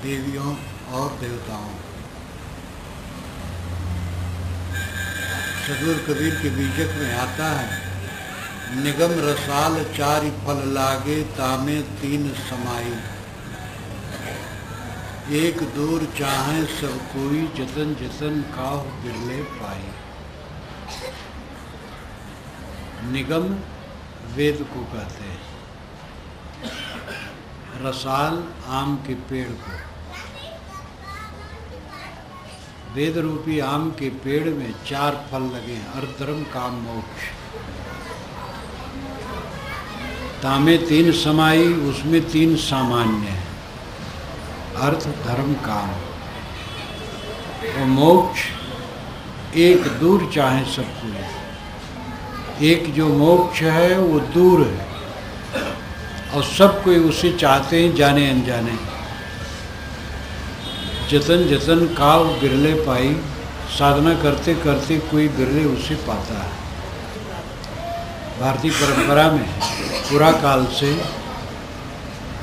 देवियों और देवताओं। सदगुरु कबीर के बीजक में आता है, निगम रसाल चारि फल लागे, तामे तीन समाई। एक दूर चाहे सब कोई, जतन जतन काहु बिरले पाई। निगम वेद को कहते हैं, रसाल आम के पेड़ को। वेद रूपी आम के पेड़ में 4 फल लगे हैं, अर्थ धर्म काम मोक्ष। तामे 3 समाई, उसमें 3 सामान्य है, अर्थ धर्म काम और मोक्ष। एक दूर चाहे सब कोई, एक जो मोक्ष है वो दूर है और सब कोई उसे चाहते हैं, जाने अनजाने। जतन जतन काव बिरले पाई, साधना करते करते कोई बिरले उसे पाता है। भारतीय परंपरा में पुरा काल से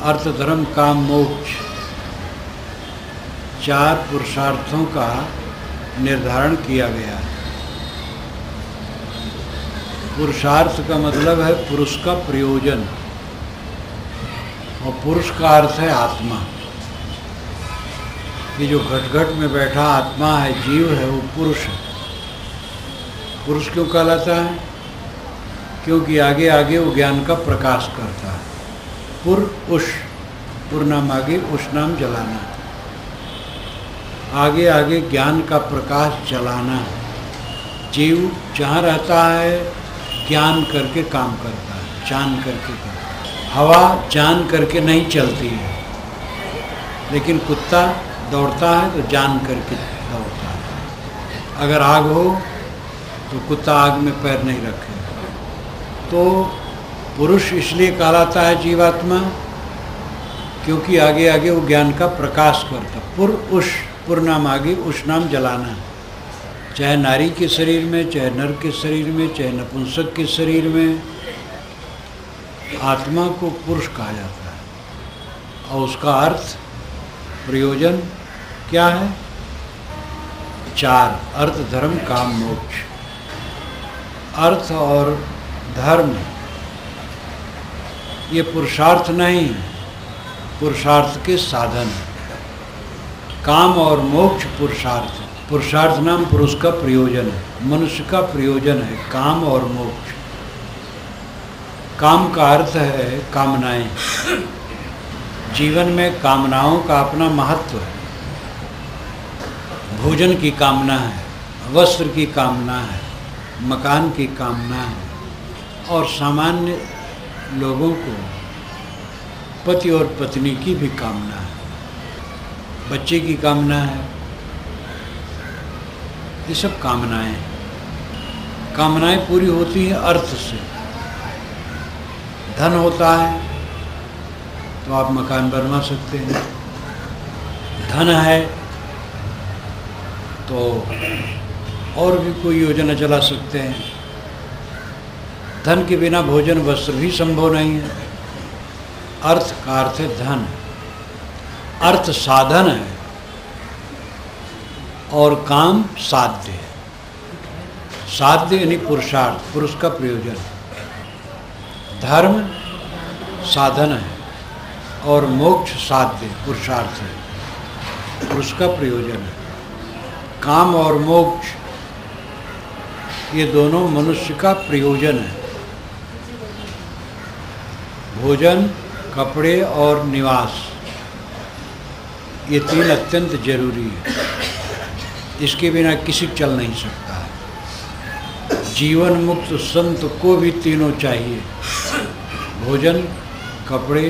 अर्थ धर्म काम मोक्ष 4 पुरुषार्थों का निर्धारण किया गया है। पुरुषार्थ का मतलब है पुरुष का प्रयोजन, और पुरुष का अर्थ है आत्मा। ये जो घट घट में बैठा आत्मा है, जीव है, वो पुरुष है। पुरुष क्यों कहलाता है? क्योंकि आगे आगे वो ज्ञान का प्रकाश करता है। पुर-उष, पुर नाम आगे, उष नाम जलाना। आगे आगे ज्ञान का प्रकाश जलाना। जीव जहाँ रहता है ज्ञान करके काम करता है, जान करके करता है। हवा जान करके नहीं चलती है, लेकिन कुत्ता दौड़ता है तो जान करके दौड़ता है। अगर आग हो तो कुत्ता आग में पैर नहीं रखे। तो पुरुष इसलिए कहलाता है जीवात्मा, क्योंकि आगे आगे वो ज्ञान का प्रकाश करता। पुर-उष, पुर नाम आगे, उष नाम जलाना। चाहे नारी के शरीर में, चाहे नर के शरीर में, चाहे नपुंसक के शरीर में, आत्मा को पुरुष कहा जाता है। और उसका अर्थ प्रयोजन क्या है? 4, अर्थ धर्म काम मोक्ष। अर्थ और धर्म ये पुरुषार्थ नहीं, पुरुषार्थ के साधन। काम और मोक्ष पुरुषार्थ। पुरुषार्थ नाम पुरुष का प्रयोजन है, मनुष्य का प्रयोजन है काम और मोक्ष। काम का अर्थ है कामनाएं। जीवन में कामनाओं का अपना महत्व है। भोजन की कामना है, वस्त्र की कामना है, मकान की कामना है, और सामान्य लोगों को पति और पत्नी की भी कामना है, बच्चे की कामना है। ये सब कामनाएं। कामनाएं पूरी होती हैं अर्थ से। धन होता है तो आप मकान बनवा सकते हैं। धन है तो और भी कोई योजना चला सकते हैं। धन के बिना भोजन वस्त्र भी संभव नहीं है। अर्थ का अर्थ है धन। अर्थ साधन है और काम साध्य है। साध्य यानी पुरुषार्थ, पुरुष का प्रयोजन। धर्म साधन है और मोक्ष साध्य, पुरुषार्थ है, पुरुष का प्रयोजन है। काम और मोक्ष ये दोनों मनुष्य का प्रयोजन है। भोजन, कपड़े और निवास, ये 3 अत्यंत जरूरी है। इसके बिना किसी चल नहीं सकता है। जीवन मुक्त संत को भी तीनों चाहिए, भोजन, कपड़े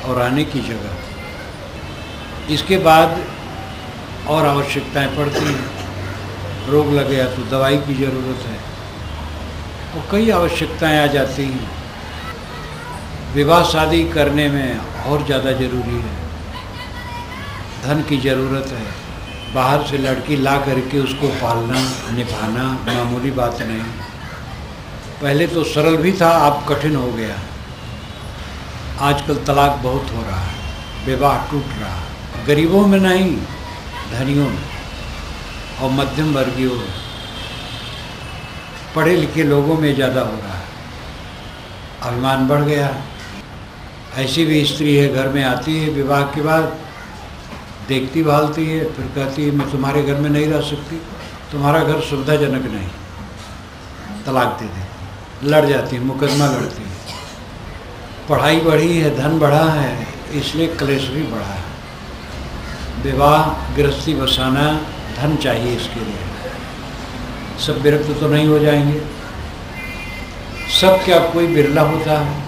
और रहने की जगह। इसके बाद और आवश्यकताएं पड़ती हैं। रोग लग गया तो दवाई की ज़रूरत है और कई आवश्यकताएं आ जाती हैं। विवाह शादी करने में और ज़्यादा ज़रूरी है, धन की ज़रूरत है। बाहर से लड़की ला करके उसको पालना निभाना मामूली बात नहीं। पहले तो सरल भी था, अब कठिन हो गया। आजकल तलाक बहुत हो रहा है, विवाह टूट रहा है। गरीबों में नहीं, धनियों में और मध्यम वर्गीयों में, पढ़े लिखे लोगों में ज़्यादा हो रहा है। अभिमान बढ़ गया। ऐसी भी स्त्री है, घर में आती है विवाह के बाद, देखती भालती है, फिर कहती है मैं तुम्हारे घर में नहीं रह सकती, तुम्हारा घर सुविधाजनक नहीं, तलाक दे दे। लड़ जाती है, मुकदमा लड़ती है। पढ़ाई बढ़ी है, धन बढ़ा है, इसलिए क्लेश भी बढ़ा है। विवाह गृहस्थी बसाना, धन चाहिए इसके लिए। सब विरक्त तो नहीं हो जाएंगे, सब क्या कोई बिरला होता है।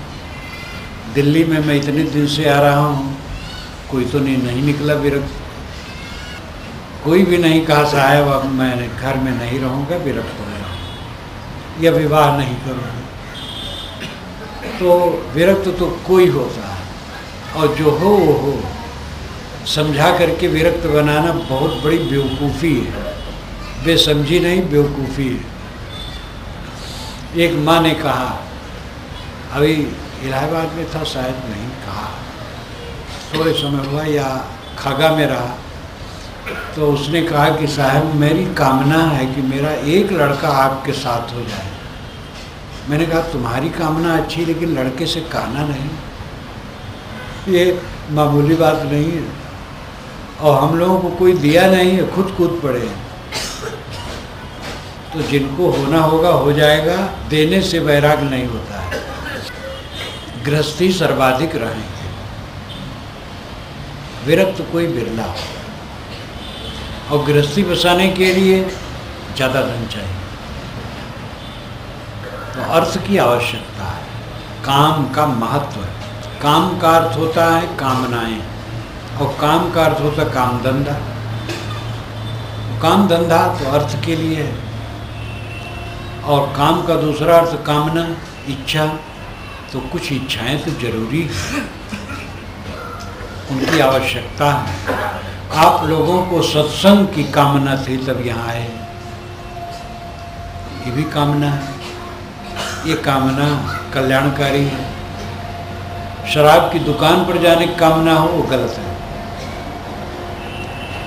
दिल्ली में मैं इतने दिन से आ रहा हूँ, कोई तो नहीं निकला विरक्त। कोई भी नहीं कहा साहब अब मैं घर में नहीं रहूँगा, विरक्त हो जाऊँ या विवाह नहीं करूँगा। तो विरक्त तो कोई होता है, और जो हो वो हो। समझा करके विरक्त बनाना बहुत बड़ी बेवकूफ़ी है, बेसमझी नहीं, बेवकूफ़ी है। एक माँ ने कहा, अभी इलाहाबाद में था शायद, नहीं कहा, थोड़े समय हुआ या खागा में रहा, तो उसने कहा कि साहब मेरी कामना है कि मेरा एक लड़का आपके साथ हो जाए। मैंने कहा तुम्हारी कामना अच्छी, लेकिन लड़के से कहना नहीं, ये मामूली बात नहीं है। और हम लोगों को कोई दिया नहीं है, खुद कूद पड़े हैं। तो जिनको होना होगा हो जाएगा, देने से वैराग नहीं होता है। गृहस्थी सर्वाधिक रहेंगे, विरक्त कोई बिरला हो। और गृहस्थी बसाने के लिए ज़्यादा धन चाहिए, तो अर्थ की आवश्यकता है, काम का महत्व है। काम का अर्थ होता है कामनाएं, और काम का अर्थ होता है काम धंधा। काम धंधा तो अर्थ के लिए है, और काम का दूसरा अर्थ कामना, इच्छा। तो कुछ इच्छाएं तो जरूरी है, उनकी आवश्यकता है। आप लोगों को सत्संग की कामना थी तब यहाँ आए, ये भी कामना है। ये कामना कल्याणकारी है। शराब की दुकान पर जाने की कामना हो वो गलत है,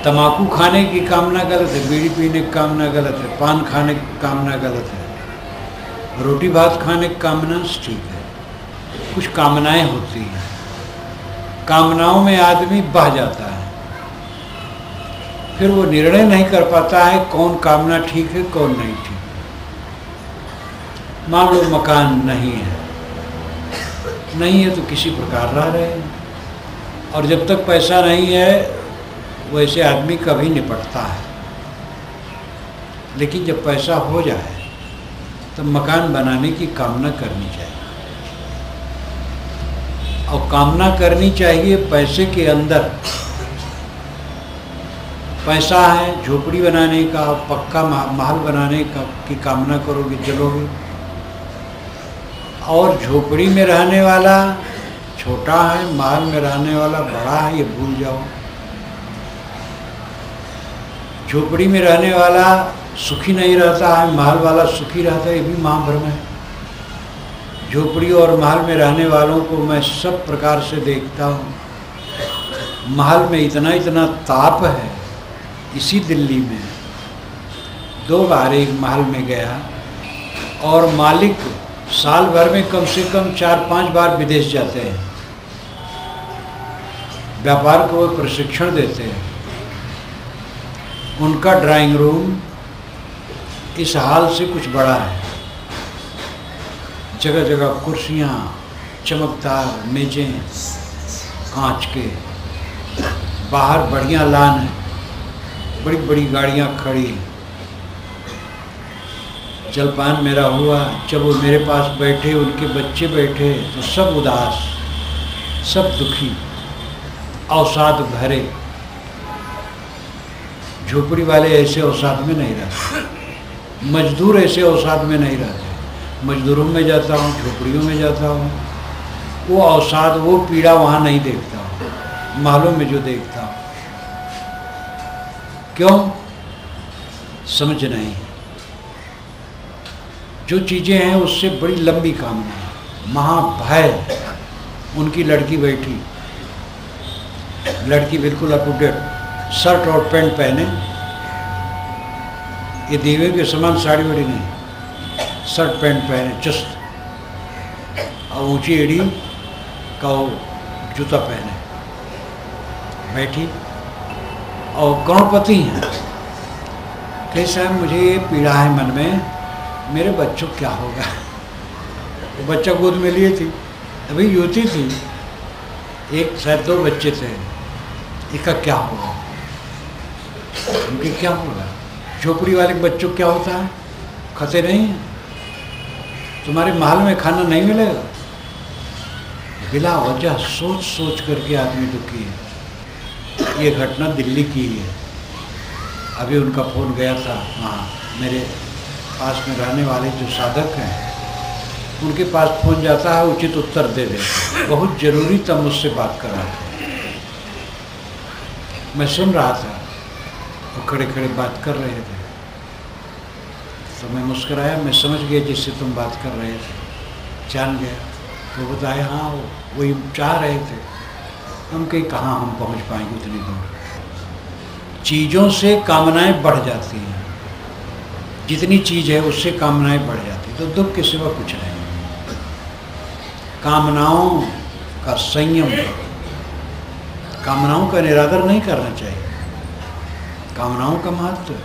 तंबाकू खाने की कामना गलत है, बीड़ी पीने की कामना गलत है, पान खाने की कामना गलत है, रोटी भात खाने की कामना ठीक है। कुछ कामनाएं होती हैं, कामनाओं में आदमी बह जाता है, फिर वो निर्णय नहीं कर पाता है कौन कामना ठीक है कौन नहीं ठीक। मान लो मकान नहीं है, नहीं है तो किसी प्रकार रह रहे हैं, और जब तक पैसा नहीं है वैसे आदमी कभी निपटता है। लेकिन जब पैसा हो जाए तो मकान बनाने की कामना करनी चाहिए, और कामना करनी चाहिए पैसे के अंदर। पैसा है झोपड़ी बनाने का, पक्का महल बनाने का की कामना करोगे चलोगे, और झोपड़ी में रहने वाला छोटा है, महल में रहने वाला बड़ा है, ये भूल जाओ। झोपड़ी में रहने वाला सुखी नहीं रहता है, महल वाला सुखी रहता है, ये भी महाभ्रम है। झोपड़ी और महल में रहने वालों को मैं सब प्रकार से देखता हूँ। महल में इतना इतना ताप है। इसी दिल्ली में 2 बार एक महल में गया, और मालिक साल भर में कम से कम 4-5 बार विदेश जाते हैं, व्यापार को वो प्रशिक्षण देते हैं। उनका ड्राइंग रूम इस हाल से कुछ बड़ा है, जगह जगह कुर्सियाँ, चमकदार मेजें कांच के, बाहर बढ़िया लान है, बड़ी बड़ी गाड़ियाँ खड़ी। जलपान मेरा हुआ, जब वो मेरे पास बैठे, उनके बच्चे बैठे, तो सब उदास, सब दुखी, अवसाद भरे। झोपड़ी वाले ऐसे अवसाद में नहीं रहते, मजदूर ऐसे अवसाद में नहीं रहते। मजदूरों में जाता हूँ, झोपड़ियों में जाता हूँ, वो अवसाद, वो पीड़ा वहाँ नहीं देखता हूँ, महलों में जो देखता हूँ। क्यों? समझ नहीं। जो चीज़ें हैं उससे बड़ी लंबी कामना है। महाभय उनकी लड़की बैठी, लड़की बिल्कुल अप टू डेट, शर्ट और पैंट पहने, ये दीवे के समान साड़ी वाड़ी नहीं, शर्ट पैंट पहने चुस्त, और ऊंची एड़ी का वो जूता पहने बैठी, और करोड़पति हैं। कहे साहब मुझे ये पीड़ा है मन में, मेरे बच्चों क्या होगा। वो बच्चा गोद में लिए थी, अभी युवती थी, एक शायद 2 बच्चे थे, इसका क्या होगा, उनके क्या होगा। झोपड़ी वाले बच्चों क्या होता है, खाते नहीं हैं, तुम्हारे महल में खाना नहीं मिलेगा। बिला वजह सोच सोच करके आदमी दुखी है। ये घटना दिल्ली की है। अभी उनका फ़ोन गया था, वहाँ मेरे पास में रहने वाले जो साधक हैं उनके पास फ़ोन जाता है, उचित उत्तर दे देते। बहुत ज़रूरी था, मुझसे बात कर रहा था, मैं सुन रहा था, वो खड़े खड़े बात कर रहे थे, तो मैं मुस्कुराया, मैं समझ गया जिससे तुम बात कर रहे थे, जान गया। तो बताया हाँ वही चाह रहे थे। हम कहीं कहाँ हम पहुँच पाएंगे उतनी दूर। चीज़ों से कामनाएं बढ़ जाती हैं, जितनी चीज़ है उससे कामनाएं बढ़ जाती, तो दुख के सिवा कुछ नहीं। कामनाओं का संयम, कामनाओं का निरादर नहीं करना चाहिए, कामनाओं का महत्व है,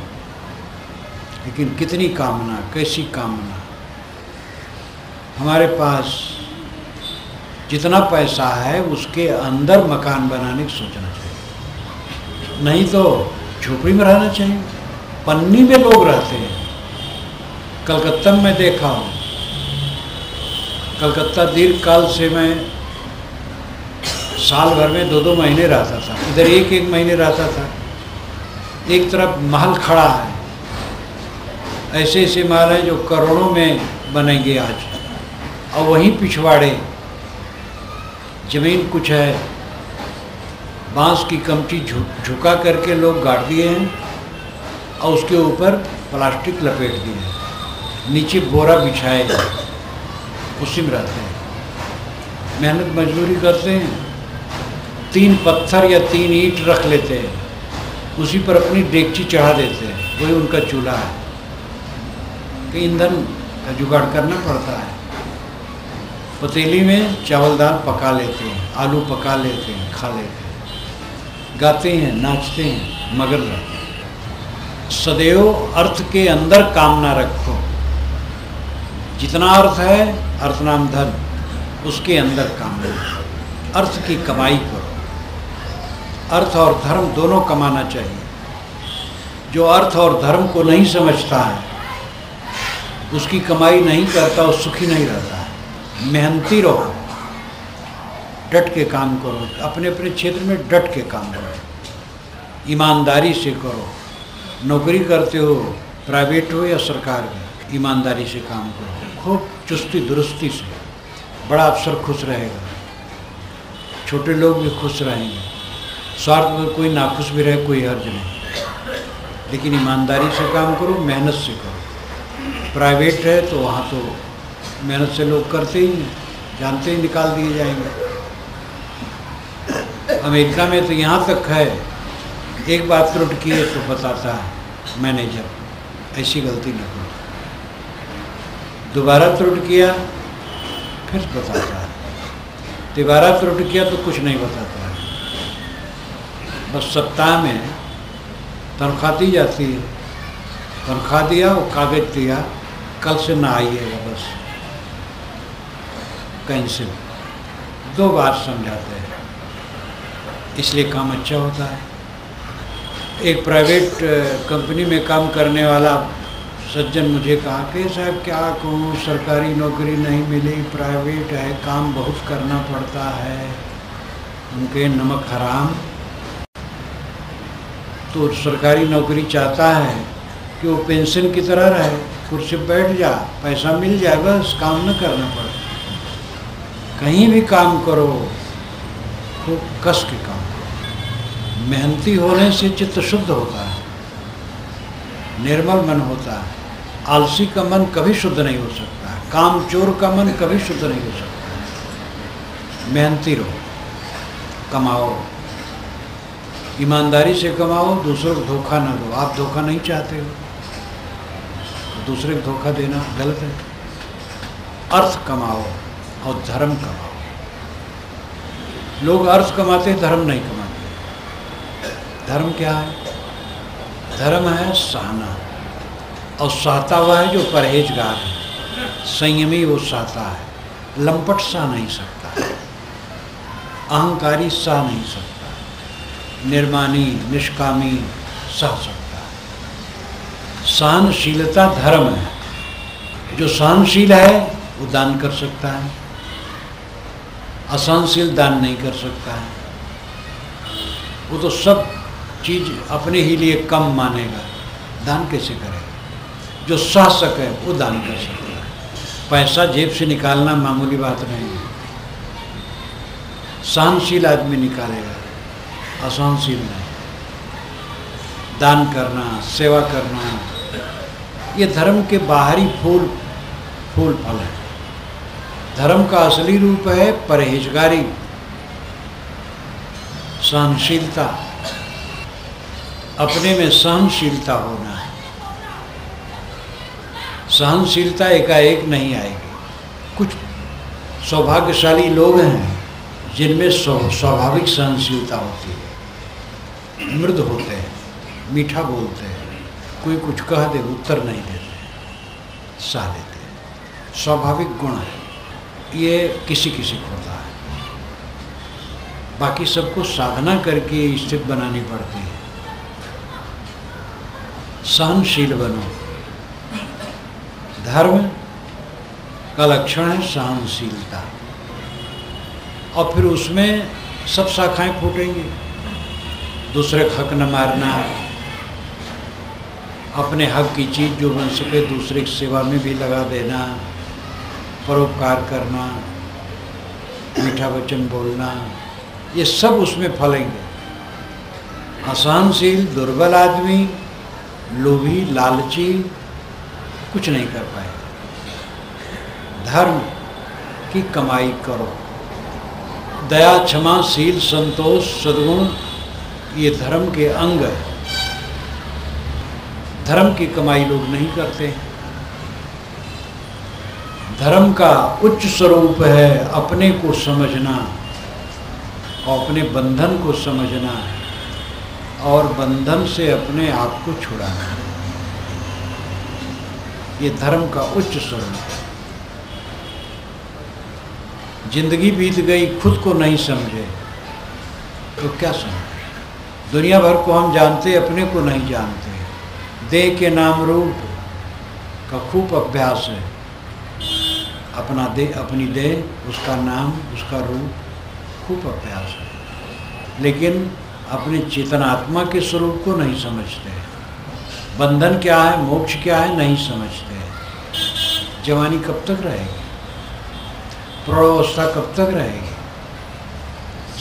लेकिन कितनी कामना, कैसी कामना। हमारे पास जितना पैसा है उसके अंदर मकान बनाने की सोचना चाहिए, नहीं तो झोपड़ी में रहना चाहिए। पन्नी में लोग रहते हैं, कलकत्ता में देखा हूँ, कलकत्ता दीर्घ काल से मैं साल भर में 2-2 महीने रहता था, इधर 1-1 महीने रहता था। एक तरफ महल खड़ा है, ऐसे ऐसे महल हैं जो करोड़ों में बनेंगे आज, और वहीं पिछवाड़े जमीन कुछ है, बांस की कमची झुका करके लोग गाड़ दिए हैं, और उसके ऊपर प्लास्टिक लपेट दिए हैं, नीचे बोरा बिछाए गए, उसी में रहते हैं, मेहनत मजदूरी करते हैं। 3 पत्थर या 3 ईंट रख लेते हैं, उसी पर अपनी डेगची चढ़ा देते हैं, वही उनका चूल्हा है। कि ईंधन का जुगाड़ करना पड़ता है। पतीली में चावल दाल पका लेते हैं, आलू पका लेते हैं, खा लेते हैं, गाते हैं, नाचते हैं, मगन रहते हैं। सदैव अर्थ के अंदर कामना रखो, जितना अर्थ है, अर्थ नाम धन, उसके अंदर कामना, अर्थ की कमाई करो। अर्थ और धर्म दोनों कमाना चाहिए। जो अर्थ और धर्म को नहीं समझता है, उसकी कमाई नहीं करता, वो सुखी नहीं रहता है। मेहनती रहो, डट के काम करो, अपने अपने क्षेत्र में डट के काम करो, ईमानदारी से करो। नौकरी करते हो, प्राइवेट हो या सरकार में, ईमानदारी से काम करो, खूब चुस्ती दुरुस्ती से। बड़ा अफसर खुश रहेगा, छोटे लोग भी खुश रहेंगे। स्वार्थ में कोई नाखुश भी रहे, कोई हर्ज नहीं, लेकिन ईमानदारी से काम करो, मेहनत से करो। प्राइवेट है तो वहाँ तो मेहनत से लोग करते ही हैं, जानते ही निकाल दिए जाएंगे। अमेरिका में तो यहाँ तक है, एक बात त्रुट की है तो बताता है मैनेजर, ऐसी गलती न करो। दोबारा त्रुट किया फिर बताता है, दोबारा त्रुट किया तो कुछ नहीं बताता है। बस सप्ताह में तनख्वाह दी जाती है, तनख्वाह दिया, वो कागज दिया, कल से ना आइएगा, बस कैंसिल। 2 बार समझाते हैं, इसलिए काम अच्छा होता है। एक प्राइवेट कंपनी में काम करने वाला सज्जन मुझे कहा कि साहब क्या कहूँ, सरकारी नौकरी नहीं मिली, प्राइवेट है, काम बहुत करना पड़ता है। उनके नमक हराम, तो सरकारी नौकरी चाहता है कि वो पेंशन की तरह रहे, कुर्सी पर बैठ जा, पैसा मिल जाए, बस काम न करना पड़े। कहीं भी काम करो तो कस के काम करो। मेहनती होने से चित्त शुद्ध होता है, निर्मल मन होता है। आलसी का मन कभी शुद्ध नहीं हो सकता है, कामचोर का मन कभी शुद्ध नहीं हो सकता है। मेहनती रहो, कमाओ, ईमानदारी से कमाओ, दूसरों को धोखा ना दो। आप धोखा नहीं चाहते हो तो दूसरे को धोखा देना गलत है। अर्थ कमाओ और धर्म कमाओ। लोग अर्थ कमाते, धर्म नहीं कमाते। धर्म क्या है? धर्म है सहना, और सहता हुआ है जो परहेजगार है, संयमी वो सहता है। लंपट सह नहीं सकता, अहंकारी सह नहीं सकता, निर्मानी निष्कामी सह सकता है। सहनशीलता धर्म है। जो सहनशील है वो दान कर सकता है, असहनशील दान नहीं कर सकता है। वो तो सब चीज अपने ही लिए कम मानेगा, दान कैसे करेगा? जो सह सके वो दान कर सकता है। पैसा जेब से निकालना मामूली बात नहीं है। सहनशील आदमी निकालेगा, असहनशील नहीं। दान करना, सेवा करना, ये धर्म के बाहरी फूल फल है। धर्म का असली रूप है परहेजगारी, सहनशीलता। अपने में सहनशीलता होना है। सहनशीलता एकाएक नहीं आएगी। कुछ सौभाग्यशाली लोग हैं जिनमें स्वाभाविक सहनशीलता होती है, मृदु होते हैं, मीठा बोलते हैं, कोई कुछ कह दे उत्तर नहीं देते, सह लेते हैं। स्वाभाविक गुण है ये, किसी किसी को होता है। बाकी सबको साधना करके स्थिति बनानी पड़ती है। सहनशील बनो। धर्म का लक्षण है सहनशीलता, और फिर उसमें सब शाखाएं फूटेंगी। दूसरे का हक न मारना, अपने हक की चीज़ जो बन सके दूसरे की सेवा में भी लगा देना, परोपकार करना, मीठा वचन बोलना, ये सब उसमें फलेंगे। असहनशील, दुर्बल आदमी, लोभी, लालची कुछ नहीं कर पाएगा। धर्म की कमाई करो। दया, क्षमा, शील, संतोष, सद्गुण ये धर्म के अंग है। धर्म की कमाई लोग नहीं करते। धर्म का उच्च स्वरूप है अपने को समझना और अपने बंधन को समझना और बंधन से अपने आप को छुड़ाना। ये धर्म का उच्च स्वरूप है। जिंदगी बीत गई, खुद को नहीं समझे तो क्या समझे? दुनिया भर को हम जानते, अपने को नहीं जानते। देह के नाम रूप का खूब अभ्यास है। अपना देह, अपनी देह, उसका नाम, उसका रूप, खूब अभ्यास है। लेकिन अपने चेतनात्मा के स्वरूप को नहीं समझते। बंधन क्या है, मोक्ष क्या है, नहीं समझते। जवानी कब तक रहेगी? प्रौढ़ावस्था कब तक रहेगी?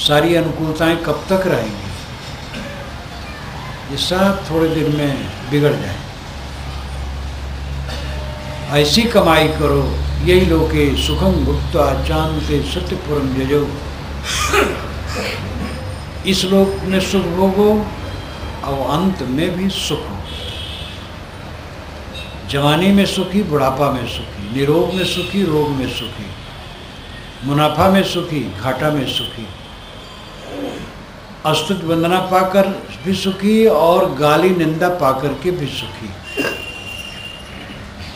सारी अनुकूलताएं कब तक रहेंगी? ये सब थोड़े दिन में बिगड़ जाए। ऐसी कमाई करो, यही लोके सुखम भुक्त्वा चान्ते सत्यपुरम जजो। इस लोक में सुख भोगो और अंत में भी सुख हो। जवानी में सुखी, बुढ़ापा में सुखी, निरोग में सुखी, रोग में सुखी, मुनाफा में सुखी, घाटा में सुखी, अस्तुत वंदना पाकर भी सुखी और गाली निंदा पाकर के भी सुखी,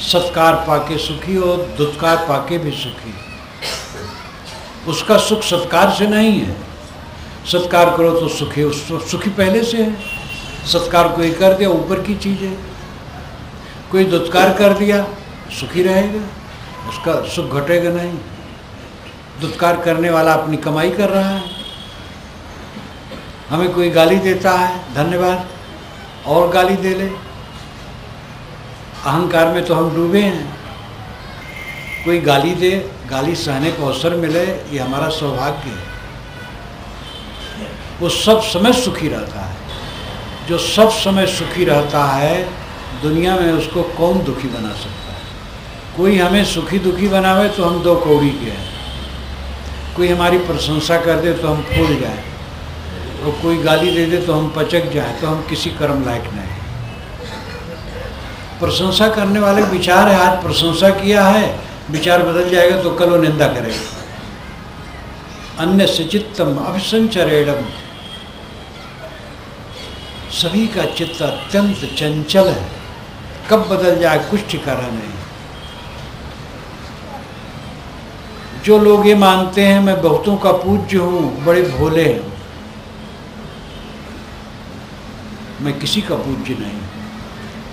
सत्कार पाके सुखी और दुत्कार पाके भी सुखी। उसका सुख सत्कार से नहीं है। सत्कार करो तो सुखी, उस सुखी पहले से है। सत्कार कोई कर दिया ऊपर की चीज़ है, कोई दुत्कार कर दिया सुखी रहेगा, उसका सुख घटेगा नहीं। दुत्कार करने वाला अपनी कमाई कर रहा है। हमें कोई गाली देता है, धन्यवाद, और गाली दे ले। अहंकार में तो हम डूबे हैं। कोई गाली दे, गाली सहने को अवसर मिले, ये हमारा सौभाग्य है। वो सब समय सुखी रहता है। जो सब समय सुखी रहता है, दुनिया में उसको कौन दुखी बना सकता है? कोई हमें सुखी दुखी बनावे तो हम दो कौड़ी के हैं। कोई हमारी प्रशंसा कर दे तो हम फूल जाएं। और कोई गाली दे दे तो हम पचक जाए, तो हम किसी कर्म लायक नहीं। प्रशंसा करने वाले विचार है, आज प्रशंसा किया है, विचार बदल जाएगा तो कल वो निंदा करेगा। अन्य से चित्तम अभिसंचरेणम, सभी का चित्त अत्यंत चंचल है, कब बदल जाए कुछ ठिकाना नहीं। जो लोग ये मानते हैं मैं बहुतों का पूज्य हूँ, बड़े भोले हैं, मैं किसी का पूज्य नहीं,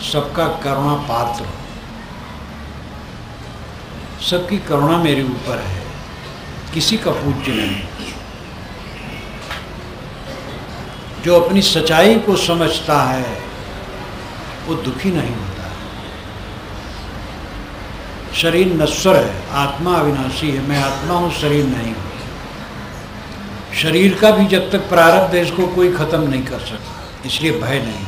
सबका करुणा पात्र, सबकी करुणा मेरे ऊपर है, किसी का पूज्य नहीं। जो अपनी सच्चाई को समझता है वो दुखी नहीं होता। शरीर नश्वर है, आत्मा अविनाशी है, मैं आत्मा हूँ, शरीर नहीं हूँ। शरीर का भी जब तक प्रारब्ध है इसको कोई खत्म नहीं कर सकता, इसलिए भय नहीं।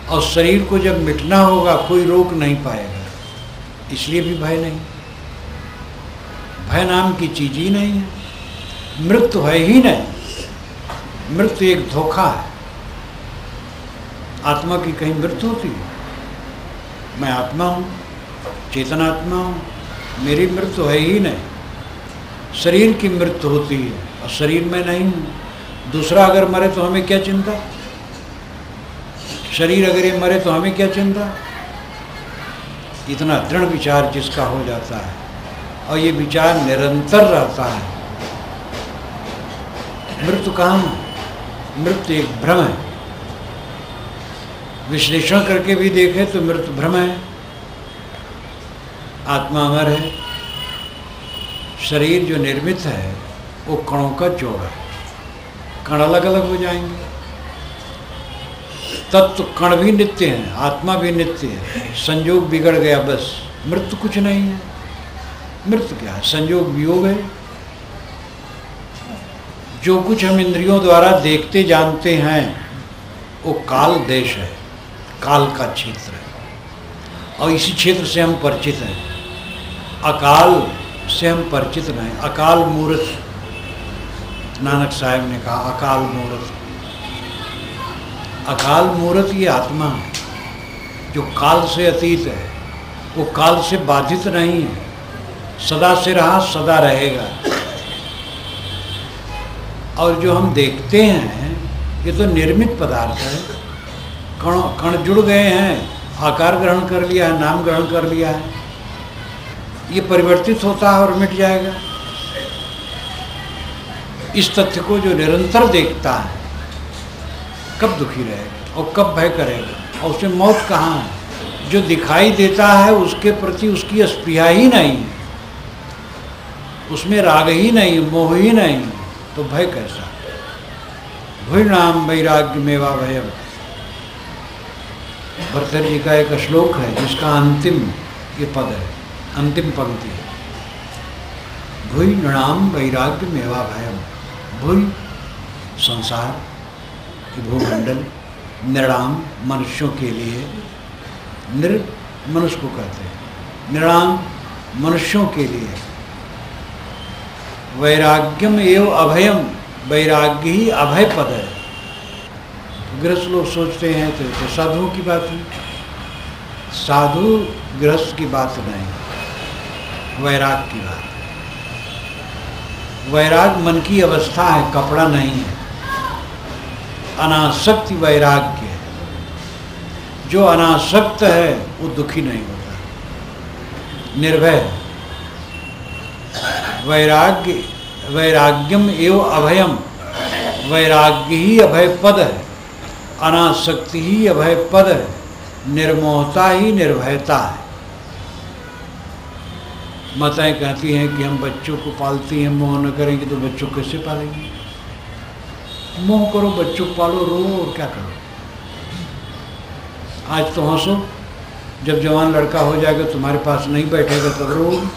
और शरीर को जब मिटना होगा कोई रोक नहीं पाएगा, इसलिए भी भय नहीं। भय नाम की चीज ही नहीं है, मृत्यु है ही नहीं, मृत्यु एक धोखा है। आत्मा की कहीं मृत्यु होती है? मैं आत्मा हूँ, चेतन आत्मा हूँ, मेरी मृत्यु है ही नहीं। शरीर की मृत्यु होती है और शरीर में नहीं हूँ। दूसरा अगर मरे तो हमें क्या चिंता, शरीर अगर ये मरे तो हमें क्या चिंता। इतना दृढ़ विचार जिसका हो जाता है और ये विचार निरंतर रहता है, मृत्यु कहाँ है? मृत्यु एक भ्रम है। विश्लेषण करके भी देखें तो मृत्यु भ्रम है, आत्मा अमर है। शरीर जो निर्मित है वो कणों का जोड़ है, कण अलग अलग हो जाएंगे। तत्व कण भी नित्य हैं, आत्मा भी नित्य है। संयोग बिगड़ गया बस, मृत्यु कुछ नहीं है। मृत्यु क्या है? संयोग वियोग है। जो कुछ हम इंद्रियों द्वारा देखते जानते हैं वो काल देश है, काल का क्षेत्र है और इसी क्षेत्र से हम परिचित हैं। अकाल से हम परिचित नहीं। अकाल मूर्त, नानक साहब ने कहा अकाल मूर्त। अकाल मूर्त ये आत्मा है जो काल से अतीत है, वो काल से बाधित नहीं है, सदा से रहा सदा रहेगा। और जो हम देखते हैं ये तो निर्मित पदार्थ है, कण कण जुड़ गए हैं, आकार ग्रहण कर लिया है, नाम ग्रहण कर लिया है, ये परिवर्तित होता है और मिट जाएगा। इस तथ्य को जो निरंतर देखता है कब दुखी रहेगा और कब भय करेगा, और उसमें मौत कहाँ है? जो दिखाई देता है उसके प्रति उसकी स्पृहा ही नहीं, उसमें राग ही नहीं, मोह ही नहीं, तो भय कैसा? भूर्णाम वैराग्य मेवा भयम। भर्तृहरि जी का एक श्लोक है जिसका अंतिम ये पद है, अंतिम पंक्ति है, भूर्णाम वैराग्य मेवा भयम। भूय संसार की भूमंडल, नृणाम मनुष्यों के लिए, नृ मनुष्य को कहते हैं, नृणाम मनुष्यों के लिए, वैराग्यम एवं अभयम, वैराग्य ही अभय पद है। गृहस्थ लोग सोचते हैं तो साधुओं की बात है, साधु गृहस्थ की बात नहीं, वैराग की बात है। वैराग मन की अवस्था है, कपड़ा नहीं है। अनासक्ति वैराग्य है। जो अनासक्त है वो दुखी नहीं होता, निर्भय है। वैराग्य वैराग्यम एवं अभयम, वैराग्य ही अभय पद है, अनासक्ति ही अभय पद है, निर्मोहता ही निर्भयता है। माताएं कहती हैं कि हम बच्चों को पालती हैं, मोह न करेंगे तो बच्चों कैसे पालेंगे? मोह करो, बच्चों को पालो, रो और क्या करो। आज तो हंसो, जब जवान लड़का हो जाएगा तुम्हारे पास नहीं बैठेगा तब रोगी,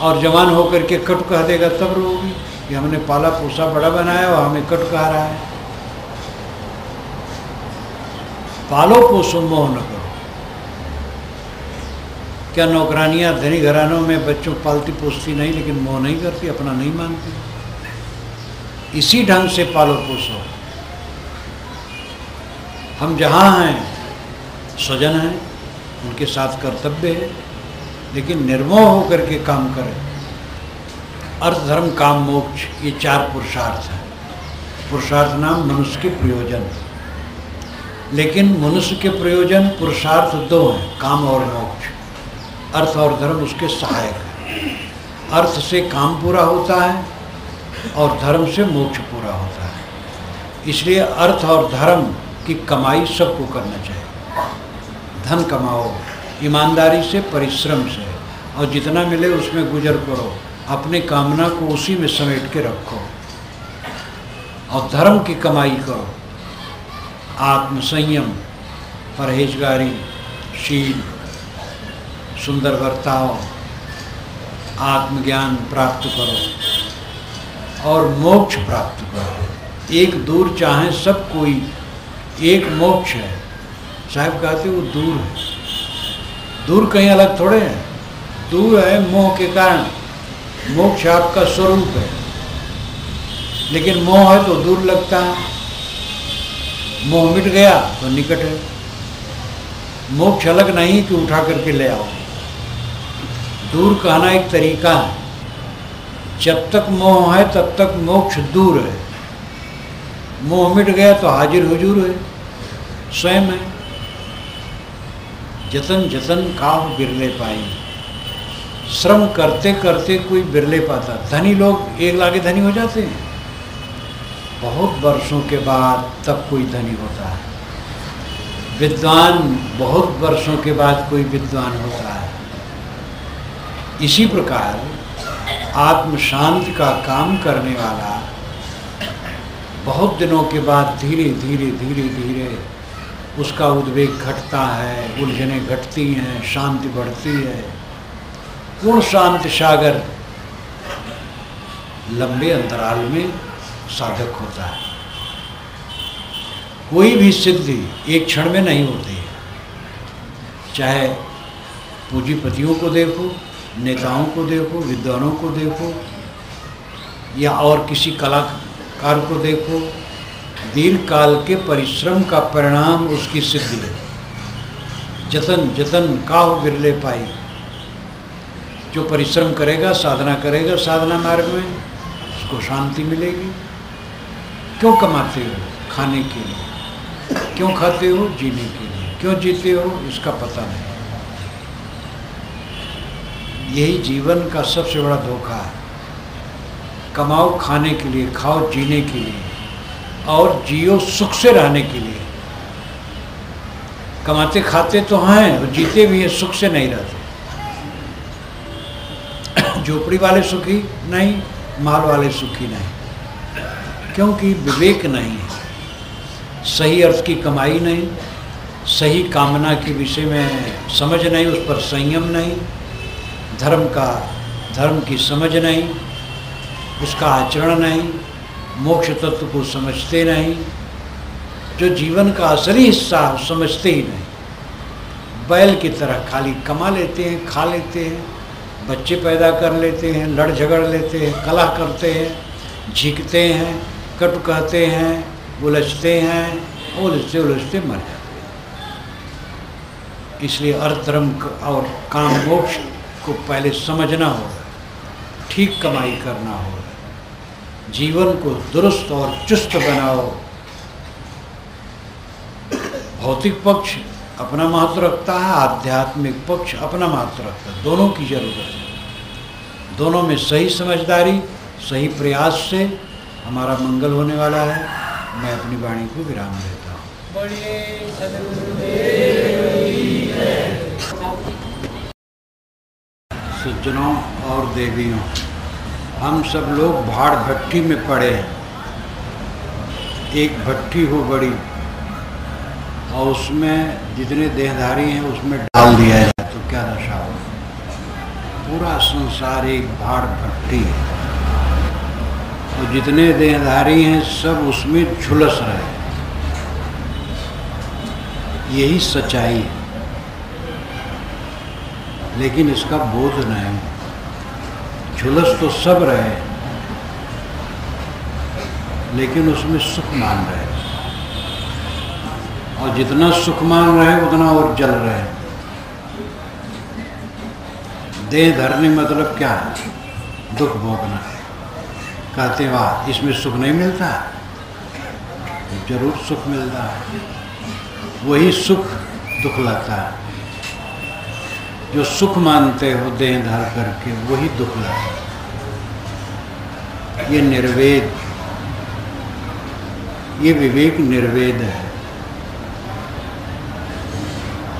और जवान होकर के कट कह देगा तब रोगी कि हमने पाला पोसा बड़ा बनाया और हमें कट कह रहा है। पालो पोसो, मोह न करो। क्या नौकरानियां धनी घरानों में बच्चों पालती पोसती नहीं लेकिन मोह नहीं करती, अपना नहीं मानती? इसी ढंग से पालो पोसो। हम जहाँ हैं स्वजन हैं, उनके साथ कर्तव्य है, लेकिन निर्मोह होकर के काम करें। अर्थ धर्म काम मोक्ष, ये 4 पुरुषार्थ हैं। पुरुषार्थ नाम मनुष्य के प्रयोजन, लेकिन मनुष्य के प्रयोजन पुरुषार्थ 2 हैं, काम और मोक्ष। अर्थ और धर्म उसके सहायक है। अर्थ से काम पूरा होता है और धर्म से मोक्ष पूरा होता है। इसलिए अर्थ और धर्म की कमाई सबको करना चाहिए। धन कमाओ ईमानदारी से, परिश्रम से, और जितना मिले उसमें गुजर करो। अपने कामना को उसी में समेट के रखो और धर्म की कमाई करो। आत्मसंयम, परहेजगारी, शील, सुंदर बर्ताव, आत्मज्ञान प्राप्त करो और मोक्ष प्राप्त करो। एक दूर चाहे सब कोई, एक मोक्ष है। साहब कहते वो दूर है, दूर कहीं अलग थोड़े है, दूर है मोह के कारण। मोक्ष आपका स्वरूप है, लेकिन मोह है तो दूर लगता है। मोह मिट गया तो निकट है। मोक्ष अलग नहीं कि उठा करके ले आओ। दूर कहना एक तरीका है। जब तक मोह है तब तक मोक्ष दूर है। मोह मिट गया तो हाजिर हुजूर है, स्वयं है। जतन जतन काव बिरले पाई। श्रम करते करते कोई बिरले पाता। धनी लोग एक लागे धनी हो जाते हैं, बहुत वर्षों के बाद तब कोई धनी होता है। विद्वान बहुत वर्षों के बाद कोई विद्वान होता है। इसी प्रकार आत्म शांति का काम करने वाला बहुत दिनों के बाद धीरे धीरे धीरे धीरे उसका उद्वेग घटता है, उलझने घटती हैं, शांति बढ़ती है। पूर्ण शांति सागर लंबे अंतराल में साधक होता है। कोई भी सिद्धि एक क्षण में नहीं होती है। चाहे पूंजीपतियों को देखो, नेताओं को देखो, विद्वानों को देखो, या और किसी कलाकार को देखो, दीर्घ काल के परिश्रम का परिणाम उसकी सिद्धि है। जतन जतन काहु बिरले पाई। जो परिश्रम करेगा, साधना करेगा, साधना मार्ग में उसको शांति मिलेगी। क्यों कमाते हो? खाने के लिए। क्यों खाते हो? जीने के लिए। क्यों जीते हो? इसका पता नहीं। यही जीवन का सबसे बड़ा धोखा है। कमाओ खाने के लिए, खाओ जीने के लिए, और जियो सुख से रहने के लिए। कमाते खाते तो हैं और जीते भी हैं, सुख से नहीं रहते। झोपड़ी वाले सुखी नहीं, माल वाले सुखी नहीं, क्योंकि विवेक नहीं है। सही अर्थ की कमाई नहीं, सही कामना के विषय में समझ नहीं, उस पर संयम नहीं, धर्म की समझ नहीं, उसका आचरण नहीं, मोक्ष तत्व को समझते नहीं। जो जीवन का असली हिस्सा समझते ही नहीं। बैल की तरह खाली कमा लेते हैं, खा लेते हैं, बच्चे पैदा कर लेते हैं, लड़ झगड़ लेते हैं, कलह करते हैं, झींकते हैं, कटु कहते हैं, उलझते हैं, उलझते उलझते मर जाते हैं। इसलिए अर्थ धर्म और काम मोक्ष को पहले समझना होगा, ठीक कमाई करना होगा, जीवन को दुरुस्त और चुस्त बनाओ। भौतिक पक्ष अपना महत्व रखता है, आध्यात्मिक पक्ष अपना महत्व रखता है। दोनों की जरूरत है। दोनों में सही समझदारी, सही प्रयास से हमारा मंगल होने वाला है। मैं अपनी वाणी को विराम देता हूँ। सज्जनों और देवियों, हम सब लोग भाड़ भट्टी में पड़े हैं। एक भट्टी हो बड़ी, और उसमें जितने देहधारी हैं उसमें डाल दिया जाए तो क्या दशा हो। पूरा संसार एक भाड़ भट्टी है, और जितने देहधारी हैं सब उसमें झुलस रहे। यही सच्चाई है, लेकिन इसका बोध नहीं। झुलस तो सब रहे, लेकिन उसमें सुख मान रहे हैं, और जितना सुख मान रहे हैं उतना और जल रहे हैं। देह धरने मतलब क्या है? दुख भोगना। कहते वाह इसमें सुख नहीं मिलता, जरूर सुख मिलता है। वही सुख दुख लाता है। जो सुख मानते हो देह धर करके वही दुख लाता है। ये निर्वेद, ये विवेक निर्वेद है।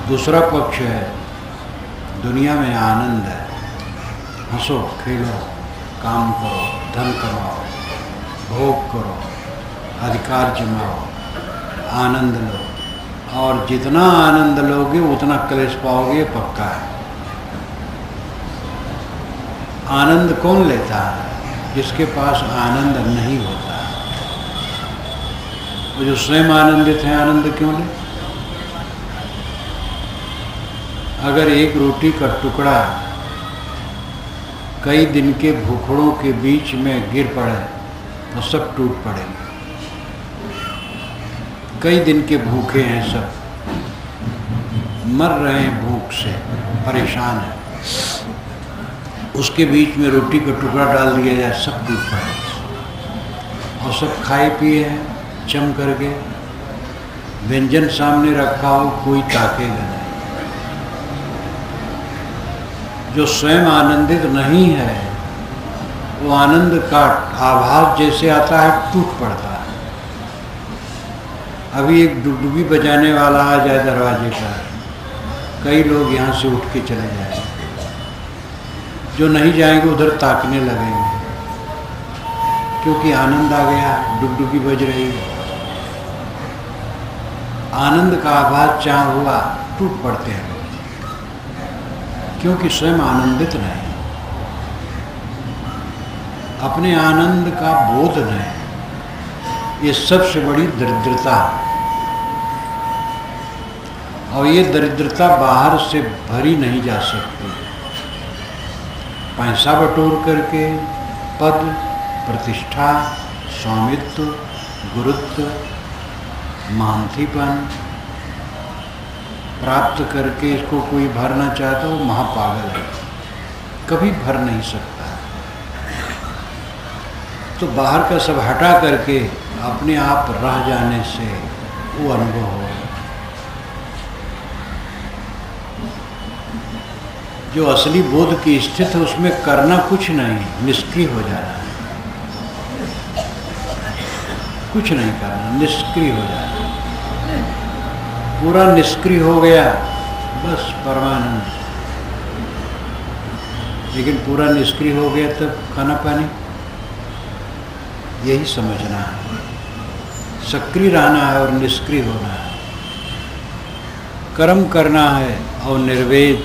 दूसरा पक्ष है दुनिया में आनंद है। हंसो खेलो, काम करो, धन कमाओ, भोग करो, अधिकार जमाओ, आनंद लो, और जितना आनंद लोगे उतना क्लेश पाओगे, ये पक्का है। आनंद कौन लेता है? जिसके पास आनंद नहीं होता। वो जो स्वयं आनंदित है, आनंद क्यों ले? अगर एक रोटी का टुकड़ा कई दिन के भूखड़ों के बीच में गिर पड़े तो सब टूट पड़ेंगे। कई दिन के भूखे हैं, सब मर रहे हैं भूख से, परेशान हैं, उसके बीच में रोटी का टुकड़ा डाल दिया जाए, सब टूट पड़े। और सब खाए पिए हैं चम करके, व्यंजन सामने रखा हो कोई ताकेगा नहीं। जो स्वयं आनंदित नहीं है वो आनंद का आभास जैसे आता है टूट पड़ता है। अभी एक डुगडुगी बजाने वाला आ जाए दरवाजे पर, कई लोग यहाँ से उठ के चले जाएंगे, जो नहीं जाएंगे उधर ताकने लगेंगे, क्योंकि आनंद आ गया, डुगडुगी बज रही है। आनंद का आभास जहाँ हुआ टूट पड़ते हैं, क्योंकि स्वयं आनंदित नहीं, अपने आनंद का बोध नहीं। ये सबसे बड़ी दरिद्रता, और ये दरिद्रता बाहर से भरी नहीं जा सकती। पैसा बटोर करके, पद, प्रतिष्ठा, स्वामित्व, गुरुत्व, महांतीपन प्राप्त करके इसको कोई भरना चाहता वो महापागल है, कभी भर नहीं सकता। तो बाहर का सब हटा करके अपने आप रह जाने से वो अनुभव हो। जो असली बोध की स्थिति है उसमें करना कुछ नहीं, निष्क्रिय हो जाना है, कुछ नहीं करना, निष्क्रिय हो जाना। पूरा निष्क्रिय हो गया बस परमानंद। लेकिन पूरा निष्क्रिय हो गया तब खाना पानी, यही समझना है। सक्रिय रहना है और निष्क्रिय होना है, कर्म करना है और निर्वेद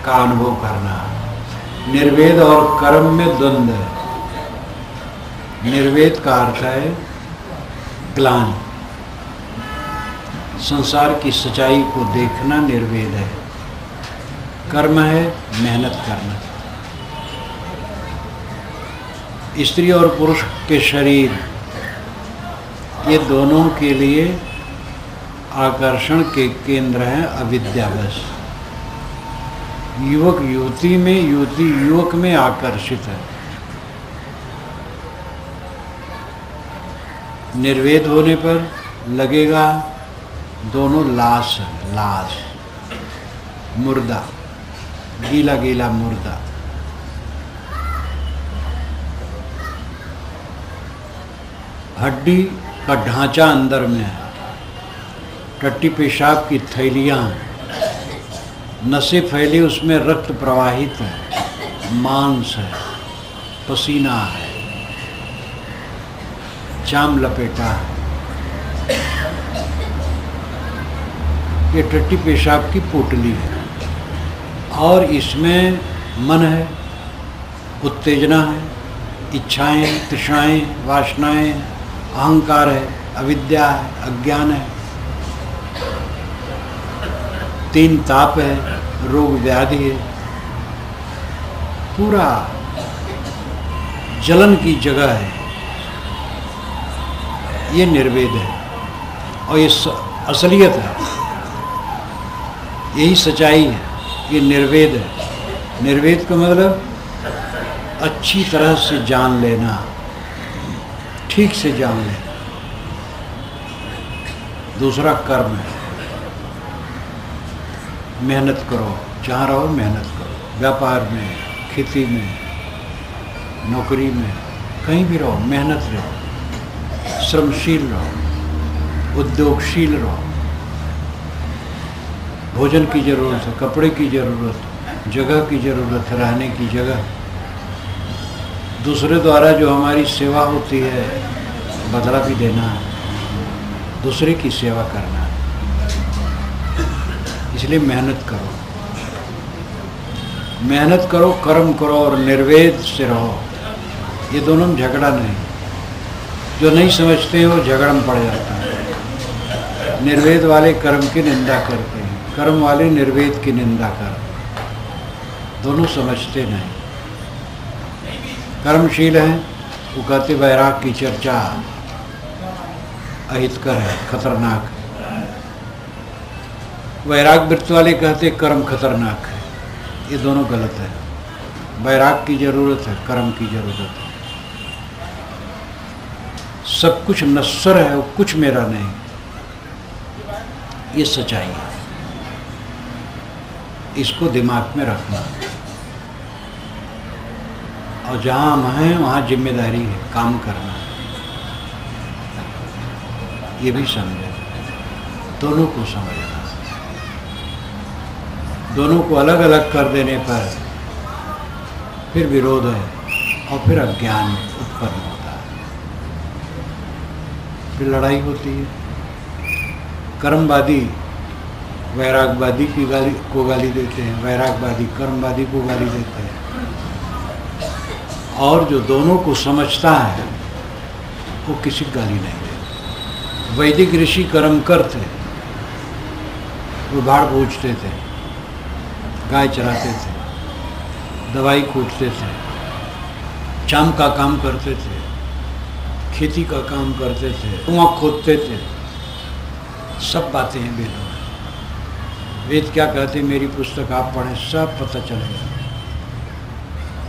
का अनुभव करना है। निर्वेद और कर्म में द्वंद्व है। निर्वेद का अर्थ है ग्लानि, संसार की सच्चाई को देखना निर्वेद है। कर्म है मेहनत करना। स्त्री और पुरुष के शरीर, ये दोनों के लिए आकर्षण के केंद्र हैं अविद्या बस। युवक युवती में, युवती युवक में आकर्षित है। निर्वेद होने पर लगेगा दोनों लाश है, लाश, मुर्दा, गीला गीला मुर्दा। हड्डी का ढांचा अंदर में है, टट्टी पेशाब की थैलियाँ, नसें फैली, उसमें रक्त प्रवाहित है, मांस है, पसीना है, चाम लपेटा है। ये टट्टी पेशाब की पोटली है, और इसमें मन है, उत्तेजना है, इच्छाएं, तृष्णाएं, वासनाएं, अहंकार है, अविद्या है, अज्ञान है, तीन ताप है, रोग व्याधि है। पूरा जलन की जगह है। ये निर्वेद है और ये असलियत है, यही सच्चाई है, ये निर्वेद है। निर्वेद का मतलब अच्छी तरह से जान लेना, ठीक से जान लेना। दूसरा कर्म है, मेहनत करो, जहाँ रहो मेहनत करो, व्यापार में, खेती में, नौकरी में, कहीं भी रहो मेहनत रहो, श्रमशील रहो, उद्योगशील रहो। भोजन की ज़रूरत है, कपड़े की ज़रूरत है, जगह की ज़रूरत है, रहने की जगह। दूसरे द्वारा जो हमारी सेवा होती है बदला भी देना है, दूसरे की सेवा करना है। इसलिए मेहनत करो, मेहनत करो, कर्म करो और निर्वेद से रहो। ये दोनों में झगड़ा नहीं। जो नहीं समझते हैं वो झगड़ा में पड़ जाता है। निर्वेद वाले कर्म की निंदा करते हैं, कर्म वाले निर्वेद की निंदा करते हैं। दोनों समझते नहीं। कर्मशील हैं वो कहते वैराग की चर्चा अहितकर है, खतरनाक है। वैराग वृत्त वाले कहते कर्म खतरनाक है। ये दोनों गलत है। वैराग की जरूरत है, कर्म की जरूरत है। सब कुछ नश्वर है, वो कुछ मेरा नहीं, ये सच्चाई है। इसको दिमाग में रखना। और जहाँ हम हैं वहाँ जिम्मेदारी है, काम करना, ये भी समझे। दोनों को समझना। दोनों को अलग अलग कर देने पर फिर विरोध है और फिर अज्ञान उत्पन्न होता है, फिर लड़ाई होती है। कर्मवादी वैरागवादी की गाली देते हैं, वैरागवादी कर्मवादी को गाली देते हैं। और जो दोनों को समझता है वो किसी को गाली नहीं देता। वैदिक ऋषि कर्म करते, वो भाड़ पूछते थे, गाय चराते थे, दवाई कूटते थे, चाम का काम करते थे, खेती का काम करते थे, कुआं खोदते थे। सब बातें हैं वेदों में। वेद क्या कहते, मेरी पुस्तक आप पढ़ें, सब पता चलेगा।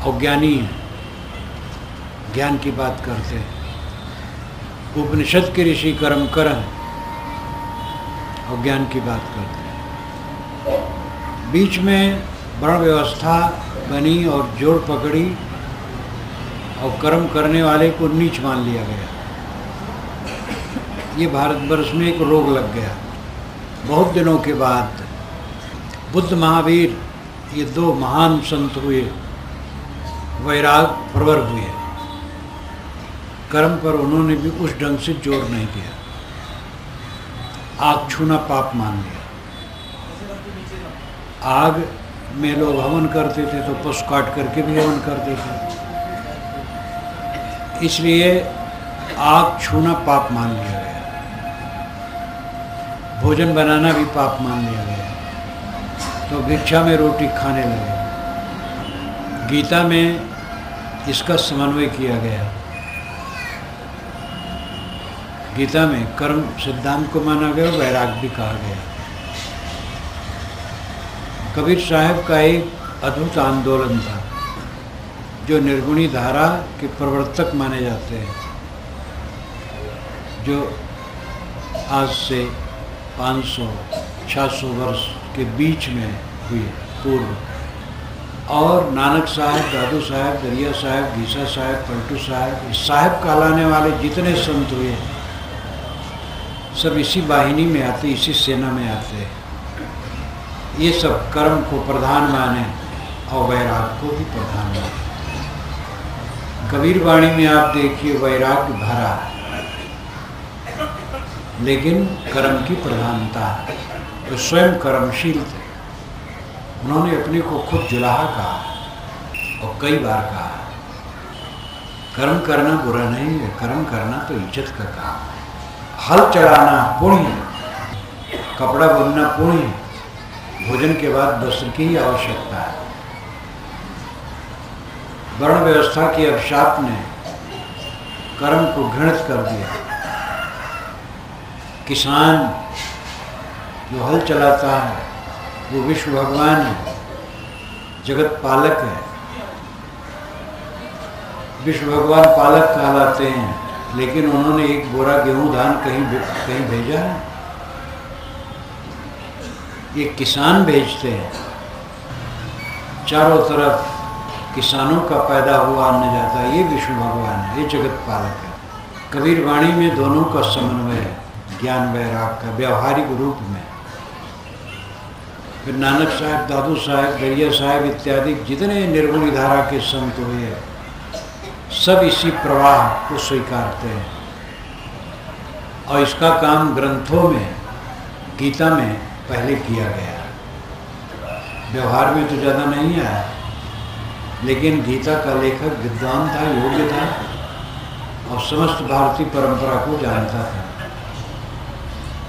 और ज्ञानी है, ज्ञान की बात करते हैं। उपनिषद के ऋषि कर्म करन और ज्ञान की बात करते हैं। बीच में वर्ण व्यवस्था बनी और जोड़ पकड़ी और कर्म करने वाले को नीच मान लिया गया। ये भारतवर्ष में एक रोग लग गया। बहुत दिनों के बाद बुद्ध महावीर, ये दो महान संत हुए, वैराग प्रवर हुए। कर्म पर उन्होंने भी उस ढंग से जोर नहीं दिया। आग छूना पाप मान लिया। आग में लोग हवन करते थे तो पशु काट करके भी हवन करते थे। इसलिए आग छूना पाप मान लिया गया। भोजन बनाना भी पाप मान लिया गया। तो भिक्षा में रोटी खाने लगे। गीता में इसका समन्वय किया गया। गीता में कर्म सिद्धांत को माना गया, वैराग भी कहा गया। कबीर साहब का एक अद्भुत आंदोलन था, जो निर्गुणी धारा के प्रवर्तक माने जाते हैं, जो आज से 500-600 वर्ष के बीच में हुई पूर्व। और नानक साहब, दादू साहब, दरिया साहब, घीसा साहब, पलटू साहब, साहब कहलाने वाले जितने संत हुए सब इसी वाहिनी में आते, इसी सेना में आते। ये सब कर्म को प्रधान माने और वैराग को भी प्रधान माने। कबीर वाणी में आप देखिए वैराग भरा है, लेकिन कर्म की प्रधानता है। तो स्वयं कर्मशील थे। उन्होंने अपने को खुद जुलाहा कहा और कई बार कहा, कर्म करना बुरा नहीं है, कर्म करना तो इज्जत का काम है। हल चलाना पुण्य, कपड़ा बुनना पुण्य, भोजन के बाद वस्त्र की ही आवश्यकता है। वर्ण व्यवस्था के अभिशाप ने कर्म को घृणित कर दिया। किसान जो हल चलाता है वो विश्व भगवान है, जगत पालक है। विश्व भगवान पालक कहलाते हैं, लेकिन उन्होंने एक बोरा गेहूं धान कहीं भेजा है? ये किसान भेजते हैं। चारों तरफ किसानों का पैदा हुआ अन्न जाता है, ये विष्णु भगवान है, ये जगत पालक है। कबीर वाणी में दोनों का समन्वय है, ज्ञान वैराग का व्यवहारिक रूप में। फिर नानक साहब, दादू साहब, दरिया साहब इत्यादि जितने निर्गुणी धारा के संत हुए सब इसी प्रवाह को स्वीकारते हैं। और इसका काम ग्रंथों में, गीता में पहले किया गया। व्यवहार में तो ज़्यादा नहीं आया, लेकिन गीता का लेखक विद्वान था, योग्य था और समस्त भारतीय परंपरा को जानता था।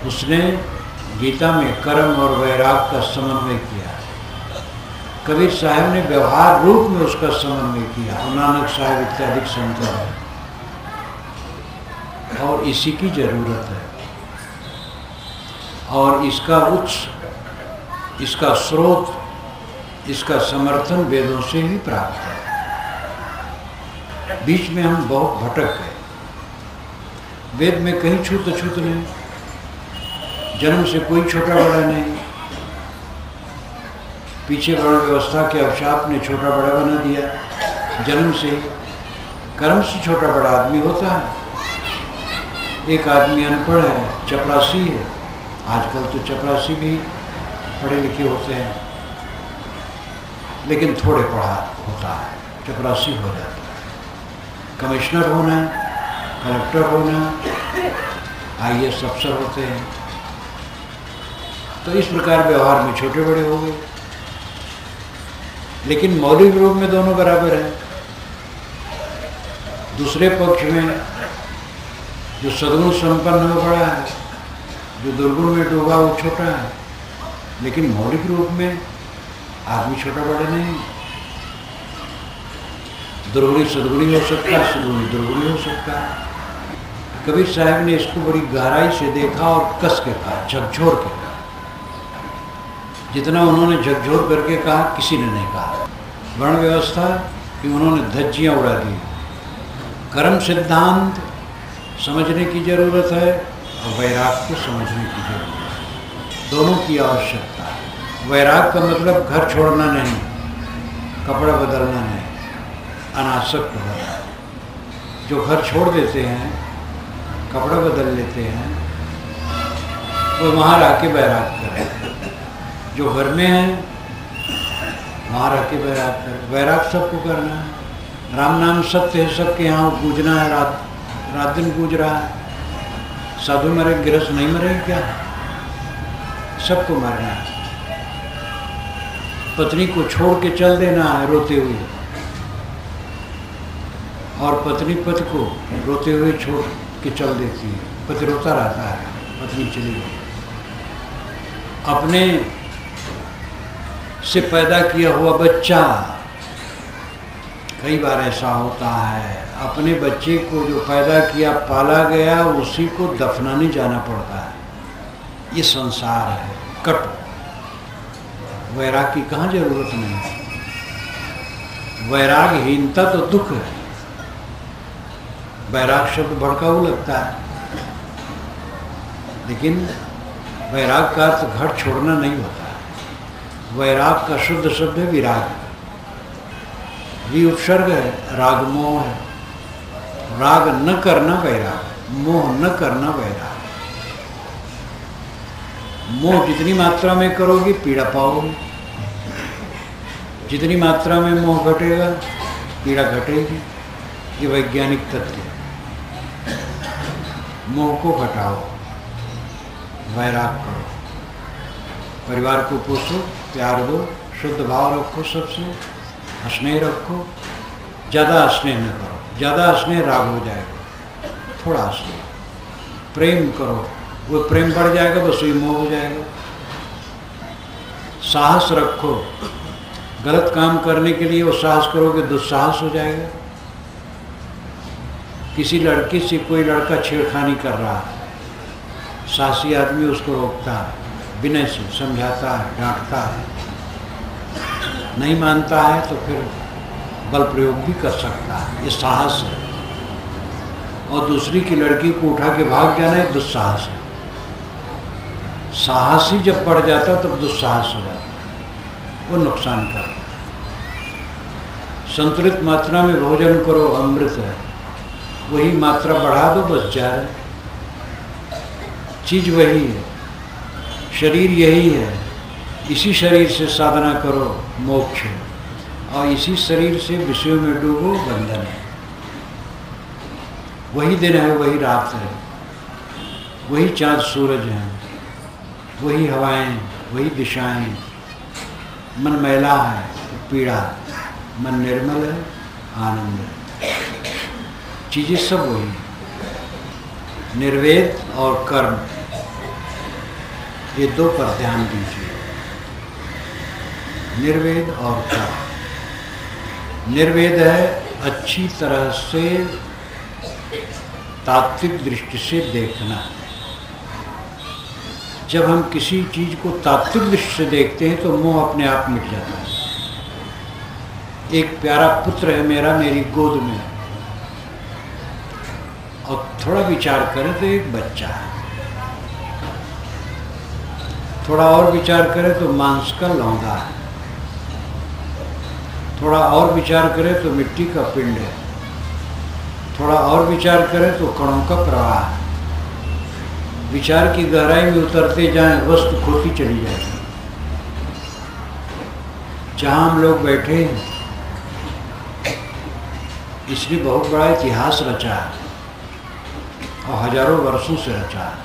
उसने गीता में कर्म और वैराग का समन्वय किया। कबीर साहब ने व्यवहार रूप में उसका समन्वय किया और नानक साहब इत्यादि संतों ने, और इसी की जरूरत है। और इसका उच्च, इसका स्रोत, इसका समर्थन वेदों से ही प्राप्त है। बीच में हम बहुत भटक गए। वेद में कहीं छूत अछूत नहीं, जन्म से कोई छोटा बड़ा नहीं। पीछे वर्ण व्यवस्था के अवशाप ने छोटा बड़ा बना दिया। जन्म से, कर्म से छोटा बड़ा आदमी होता है। एक आदमी अनपढ़ है, चपरासी है, आजकल तो चपरासी भी पढ़े लिखे होते हैं, लेकिन थोड़े पढ़ा होता है, चपरासी हो जाता है। कमिश्नर होना, कलेक्टर होना, IAS अफसर होते हैं। तो इस प्रकार व्यवहार में छोटे बड़े हो गए, लेकिन मौलिक रूप में दोनों बराबर हैं। दूसरे पक्ष में जो सद्गुण संपन्न हो बड़ा है, जो दुर्गुण में डूबा वो छोटा है, लेकिन मौलिक रूप में आदमी छोटा बड़ा नहीं। दुर्गुणी सद्गुणी हो सकता है, सद्गुणी दुर्गुणी हो सकता है। कबीर साहब ने इसको बड़ी गहराई से देखा और कस के कहा, झकझोर के कहा। जितना उन्होंने झकझोर करके कहा, किसी ने नहीं कहा। वर्ण व्यवस्था कि उन्होंने धज्जियाँ उड़ा दी। कर्म सिद्धांत समझने की जरूरत है और वैराग को समझने की जरूरत है। दोनों की आवश्यकता है। वैराग का मतलब घर छोड़ना नहीं, कपड़ा बदलना नहीं, अनासक्त होना। जो घर छोड़ देते हैं, कपड़ा बदल लेते हैं, वो वहाँ रह के वैराग करें। जो घर में है वहाँ रह के वैराग करें। वैराग सबको करना है। राम नाम सत्य है, सबके यहाँ गूंजना है, रात दिन गूंज रहा है। साधु मरे, गृहस्थ नहीं मरे क्या? सबको मरना है। पत्नी को छोड़ के चल देना है रोते हुए, और पत्नी पति को रोते हुए छोड़ के चल देती है। पति रोता रहता है, पत्नी चली गई। अपने से पैदा किया हुआ बच्चा, कई बार ऐसा होता है, अपने बच्चे को जो पैदा किया, पाला गया, उसी को दफनाने जाना पड़ता है। ये संसार है कट। वैराग की कहाँ जरूरत नहीं है। वैरागहीनता तो दुख है। वैराग शब्द भड़काऊ लगता है, लेकिन वैराग का अर्थ घर छोड़ना नहीं होता। वैराग का शुद्ध शब्द है विराग। उपसर्ग है, राग मोह है। राग न करना वैराग, मोह न करना वैराग। मोह जितनी मात्रा में करोगे पीड़ा पाओगे, जितनी मात्रा में मोह घटेगा पीड़ा घटेगी। ये वैज्ञानिक तथ्य है। मोह को घटाओ, वैराग करो, परिवार को पोषो, प्यार दो, शुद्ध भाव रखो, सबसे स्नेह रखो। ज़्यादा स्नेह न करो, ज़्यादा स्नेह राग हो जाएगा। थोड़ा स्नेह, प्रेम करो, वो प्रेम बढ़ जाएगा, बस वही मोह हो जाएगा। साहस रखो, गलत काम करने के लिए वो साहस करोगे, दुस्साहस हो जाएगा। किसी लड़की से कोई लड़का छेड़खानी कर रहा है, साहसी आदमी उसको रोकता है, विनय से समझाता है, डांटता है। नहीं मानता है तो फिर बल प्रयोग भी कर सकता है, ये साहस है। और दूसरी की लड़की को उठा के भाग जाना एक दुस्साहस है। साहसी जब बढ़ जाता तब दुस्साहस हो जाता, वो नुकसान करता। संतुलित मात्रा में भोजन करो, अमृत है। वही मात्रा बढ़ा दो, बस जाए। चीज वही है, शरीर यही है। इसी शरीर से साधना करो, मोक्ष है। और इसी शरीर से विषयों में डूबो, बंधन है। वही दिन है, वही रात है, वही चाँद सूरज हैं, वही हवाएं, वही दिशाएं। मन मैला है तो पीड़ा, मन निर्मल है आनंद है। चीजें सब वही है। निर्वेद और कर्म, ये दो पर ध्यान दीजिए। निर्वेद और कर्म। निर्वेद है अच्छी तरह से तात्विक दृष्टि से देखना। जब हम किसी चीज को तात्विक दृष्टि से देखते हैं तो मोह अपने आप मिट जाता है। एक प्यारा पुत्र है मेरा, मेरी गोद में, और थोड़ा विचार करें तो एक बच्चा है। थोड़ा और विचार करें तो मांस का लौंदा है। थोड़ा और विचार करें तो मिट्टी का पिंड है। थोड़ा और विचार करें तो कणों का प्रवाह है। विचार की गहराई में उतरते जाएं, वस्तु खोती चली जाएगी। जहां हम लोग बैठे हैं, इसलिए बहुत बड़ा इतिहास रचा है और हजारों वर्षों से रचा है।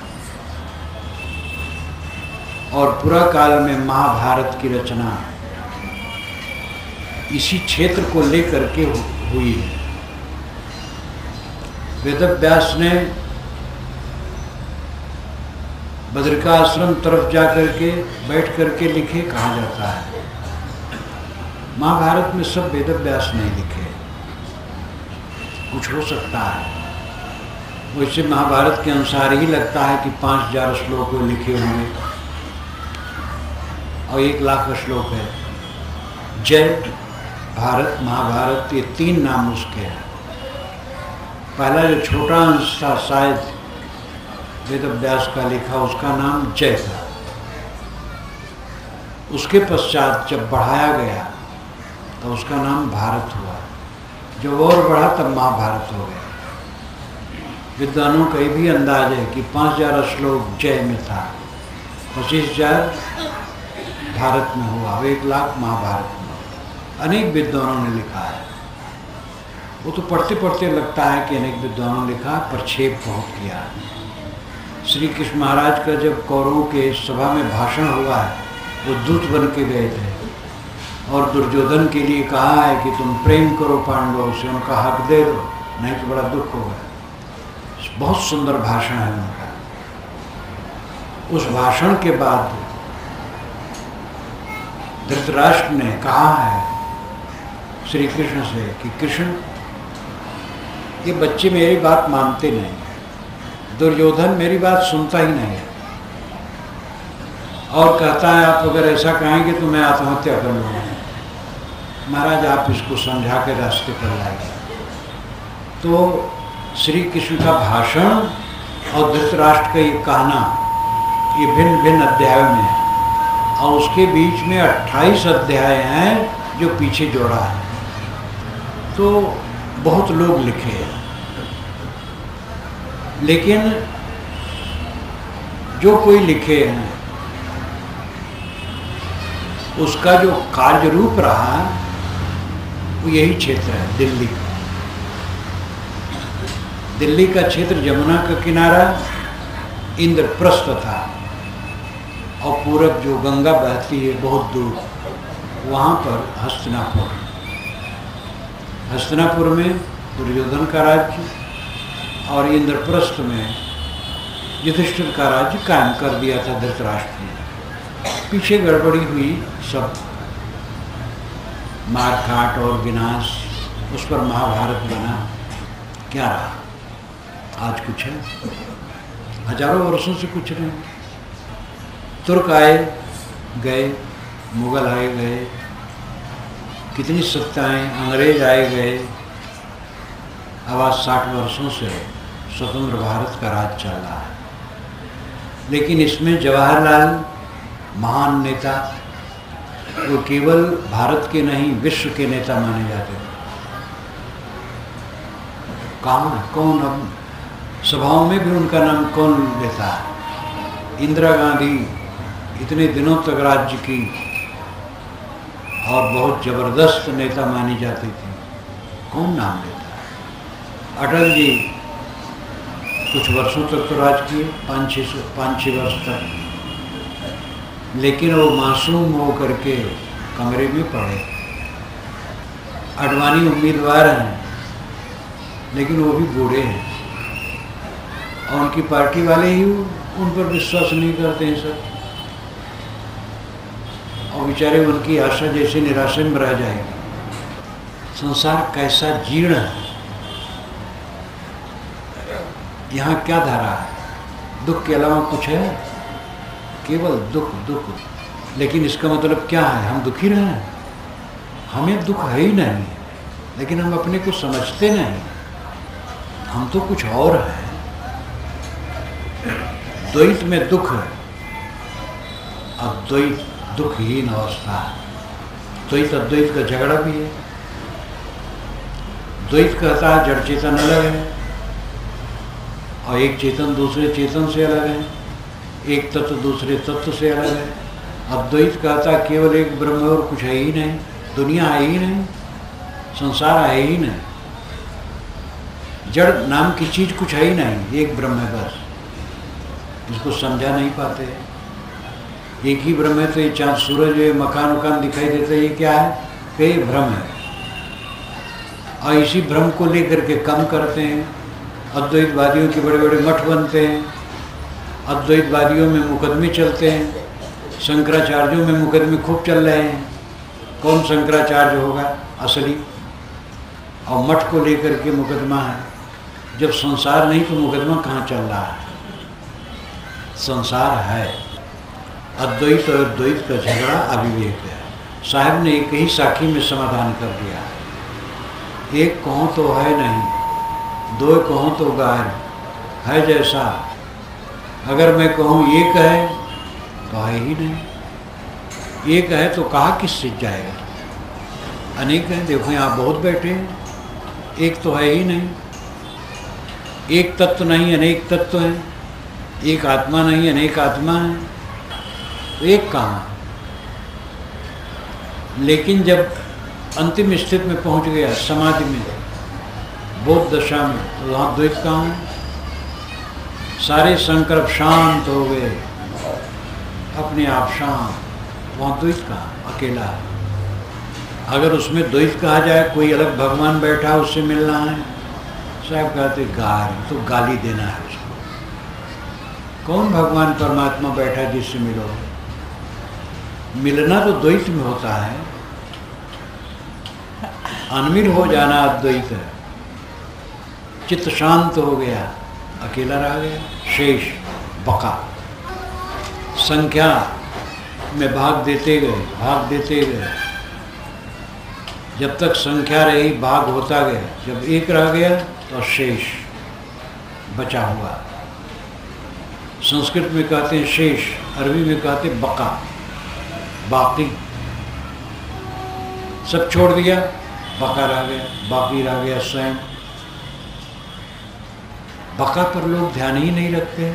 और पूरा काल में महाभारत की रचना इसी क्षेत्र को लेकर के हुई है। वेदव्यास ने बद्रिकाश्रम तरफ जाकर के बैठ करके लिखे, कहा जाता है। महाभारत में सब वेदव्यास नहीं लिखे, कुछ हो सकता है। वैसे महाभारत के अनुसार ही लगता है कि 5000 श्लोक लिखे होंगे और 1,00,000 श्लोक है। जय भारत, महाभारत, ये 3 नाम उसके हैं। पहला जो छोटा अंश था शायद वेदव्यास का लिखा, उसका नाम जय था। उसके पश्चात जब बढ़ाया गया तो उसका नाम भारत हुआ। जब और बढ़ा तब महाभारत हो गया। विद्वानों का ये भी अंदाज है कि 5000 श्लोक जय में था, 25,000 भारत में हुआ, 1,00,000 महाभारत में। अनेक विद्वानों ने लिखा है। वो तो पढ़ते पढ़ते लगता है कि अनेक विद्वानों ने लिखा, प्रक्षेप बहुत किया। श्री कृष्ण महाराज का जब कौरवों के सभा में भाषण हुआ है, वो दूत बन के गए थे और दुर्योधन के लिए कहा है कि तुम प्रेम करो पांडवों से, उनका हक दे दो, नहीं तो बड़ा दुख होगा। बहुत सुंदर भाषण है उनका। उस भाषण के बाद धृतराष्ट्र ने कहा है श्री कृष्ण से कि कृष्ण, ये बच्चे मेरी बात मानते नहीं, दुर्योधन मेरी बात सुनता ही नहीं है और कहता है आप अगर ऐसा कहेंगे तो मैं आत्महत्या कर लूँगा। महाराज आप इसको समझा के रास्ते पर लाएंगे। तो श्री कृष्ण का भाषण और धृतराष्ट्र का ये कहना, ये भिन्न भिन्न अध्यायों में है और उसके बीच में 28 अध्याय हैं जो पीछे जोड़ा है। तो बहुत लोग लिखे हैं, लेकिन जो कोई लिखे हैं उसका जो कार्य रूप रहा वो यही क्षेत्र है, दिल्ली का। दिल्ली का क्षेत्र यमुना का किनारा इंद्रप्रस्थ था और पूरब जो गंगा बहती है बहुत दूर, वहाँ पर हस्तिनापुर। हस्तिनापुर में दुर्योधन का राज्य और इंद्रप्रस्थ में युधिष्ठिर का राज्य कायम कर दिया था धृतराष्ट्र ने। पीछे गड़बड़ी हुई, सब मारकाट और विनाश, उस पर महाभारत बना। क्या रहा आज कुछ है? हजारों वर्षों से कुछ नहीं। तुर्क आए गए, मुगल आए गए, कितनी सत्ताएं, अंग्रेज आए गए। अब आज 60 वर्षों से स्वतंत्र भारत का राज चल रहा है। लेकिन इसमें जवाहरलाल महान नेता, वो केवल भारत के नहीं विश्व के नेता माने जाते थे। कहाँ है, कौन अब सभाओं में भी उनका नाम कौन लेता है? इंदिरा गांधी इतने दिनों तक राज्य की और बहुत जबरदस्त नेता मानी जाती थी, कौन नाम लेता है? अटल जी कुछ वर्षों तक तो राज किए, 5-6 वर्ष तक, लेकिन वो मासूम हो करके कमरे में पड़े। अडवाणी उम्मीदवार हैं, लेकिन वो भी बूढ़े हैं और उनकी पार्टी वाले ही उन पर विश्वास नहीं करते हैं सब, और बेचारे उनकी आशा जैसे निराशा में रह जाएगी। संसार कैसा जीर्ण है, यहाँ क्या धारा है? दुख के अलावा कुछ है? केवल दुख दुख। लेकिन इसका मतलब क्या है? हम दुखी रहे हैं? हमें दुख है ही नहीं, लेकिन हम अपने को समझते नहीं, हम तो कुछ और है। द्वैत में दुख है, अद्वैत दुखहीन अवस्था है। द्वैत अद्वैत का झगड़ा भी है। द्वैत कहता है जड़ चेतन अलग है और एक चेतन दूसरे चेतन से अलग है, एक तत्व दूसरे तत्व से अलग है। अद्वैत कहता है केवल एक ब्रह्म और कुछ है ही नहीं, दुनिया है ही नहीं, संसार है ही नहीं, जड़ नाम की चीज कुछ है ही नहीं, एक ब्रह्म है बस। इसको समझा नहीं पाते। एक ही ब्रह्म है तो ये चांद सूरज ये मकान वकान दिखाई देता है, ये क्या है? तो ये भ्रम है, और इसी भ्रम को लेकर के कम करते हैं। अद्वैतवादियों के बड़े बड़े मठ बनते हैं, अद्वैतवादियों में मुकदमे चलते हैं, शंकराचार्यों में मुकदमे खूब चल रहे हैं। कौन शंकराचार्य होगा असली? और मठ को लेकर के मुकदमा है। जब संसार नहीं तो मुकदमा कहाँ चल रहा है? संसार है। अद्वैत और द्वैत का झगड़ा अविवेक है। साहब ने एक ही साखी में समाधान कर दिया। एक कहो तो है नहीं, दो कहो तो गाय है जैसा। अगर मैं कहूँ एक है तो है ही नहीं, एक है तो कहा किससे जाएगा? अनेक हैं, देखो यहाँ बहुत बैठे हैं, एक तो है ही नहीं। एक तत्व नहीं अनेक तत्व हैं, एक आत्मा नहीं अनेक आत्मा है, तो एक कहाँ? लेकिन जब अंतिम स्थिति में पहुंच गया समाधि में, बोध दशा में, तो वहाँ द्वैत कहाँ है? सारे संकल्प शांत हो गए, अपने आप शांत, वहाँ द्वैत कहाँ? अकेला है। अगर उसमें द्वैत कहा जाए, कोई अलग भगवान बैठा उससे मिलना है, साहब कहते गाली, तो गाली देना है उसको। कौन भगवान परमात्मा बैठा जिससे मिलो? मिलना तो द्वैत में होता है, अनमिल हो जाना अद्वैत है। चित्त शांत हो गया, अकेला रह गया, शेष बका। संख्या में भाग देते गए, जब तक संख्या रही भाग होता गया, जब एक रह गया तो शेष बचा हुआ। संस्कृत में कहते हैं शेष, अरबी में कहते हैं बका, बाकी। सब छोड़ दिया, बका रह गया, बाकी रह गया स्वयं। बका पर लोग ध्यान ही नहीं रखते,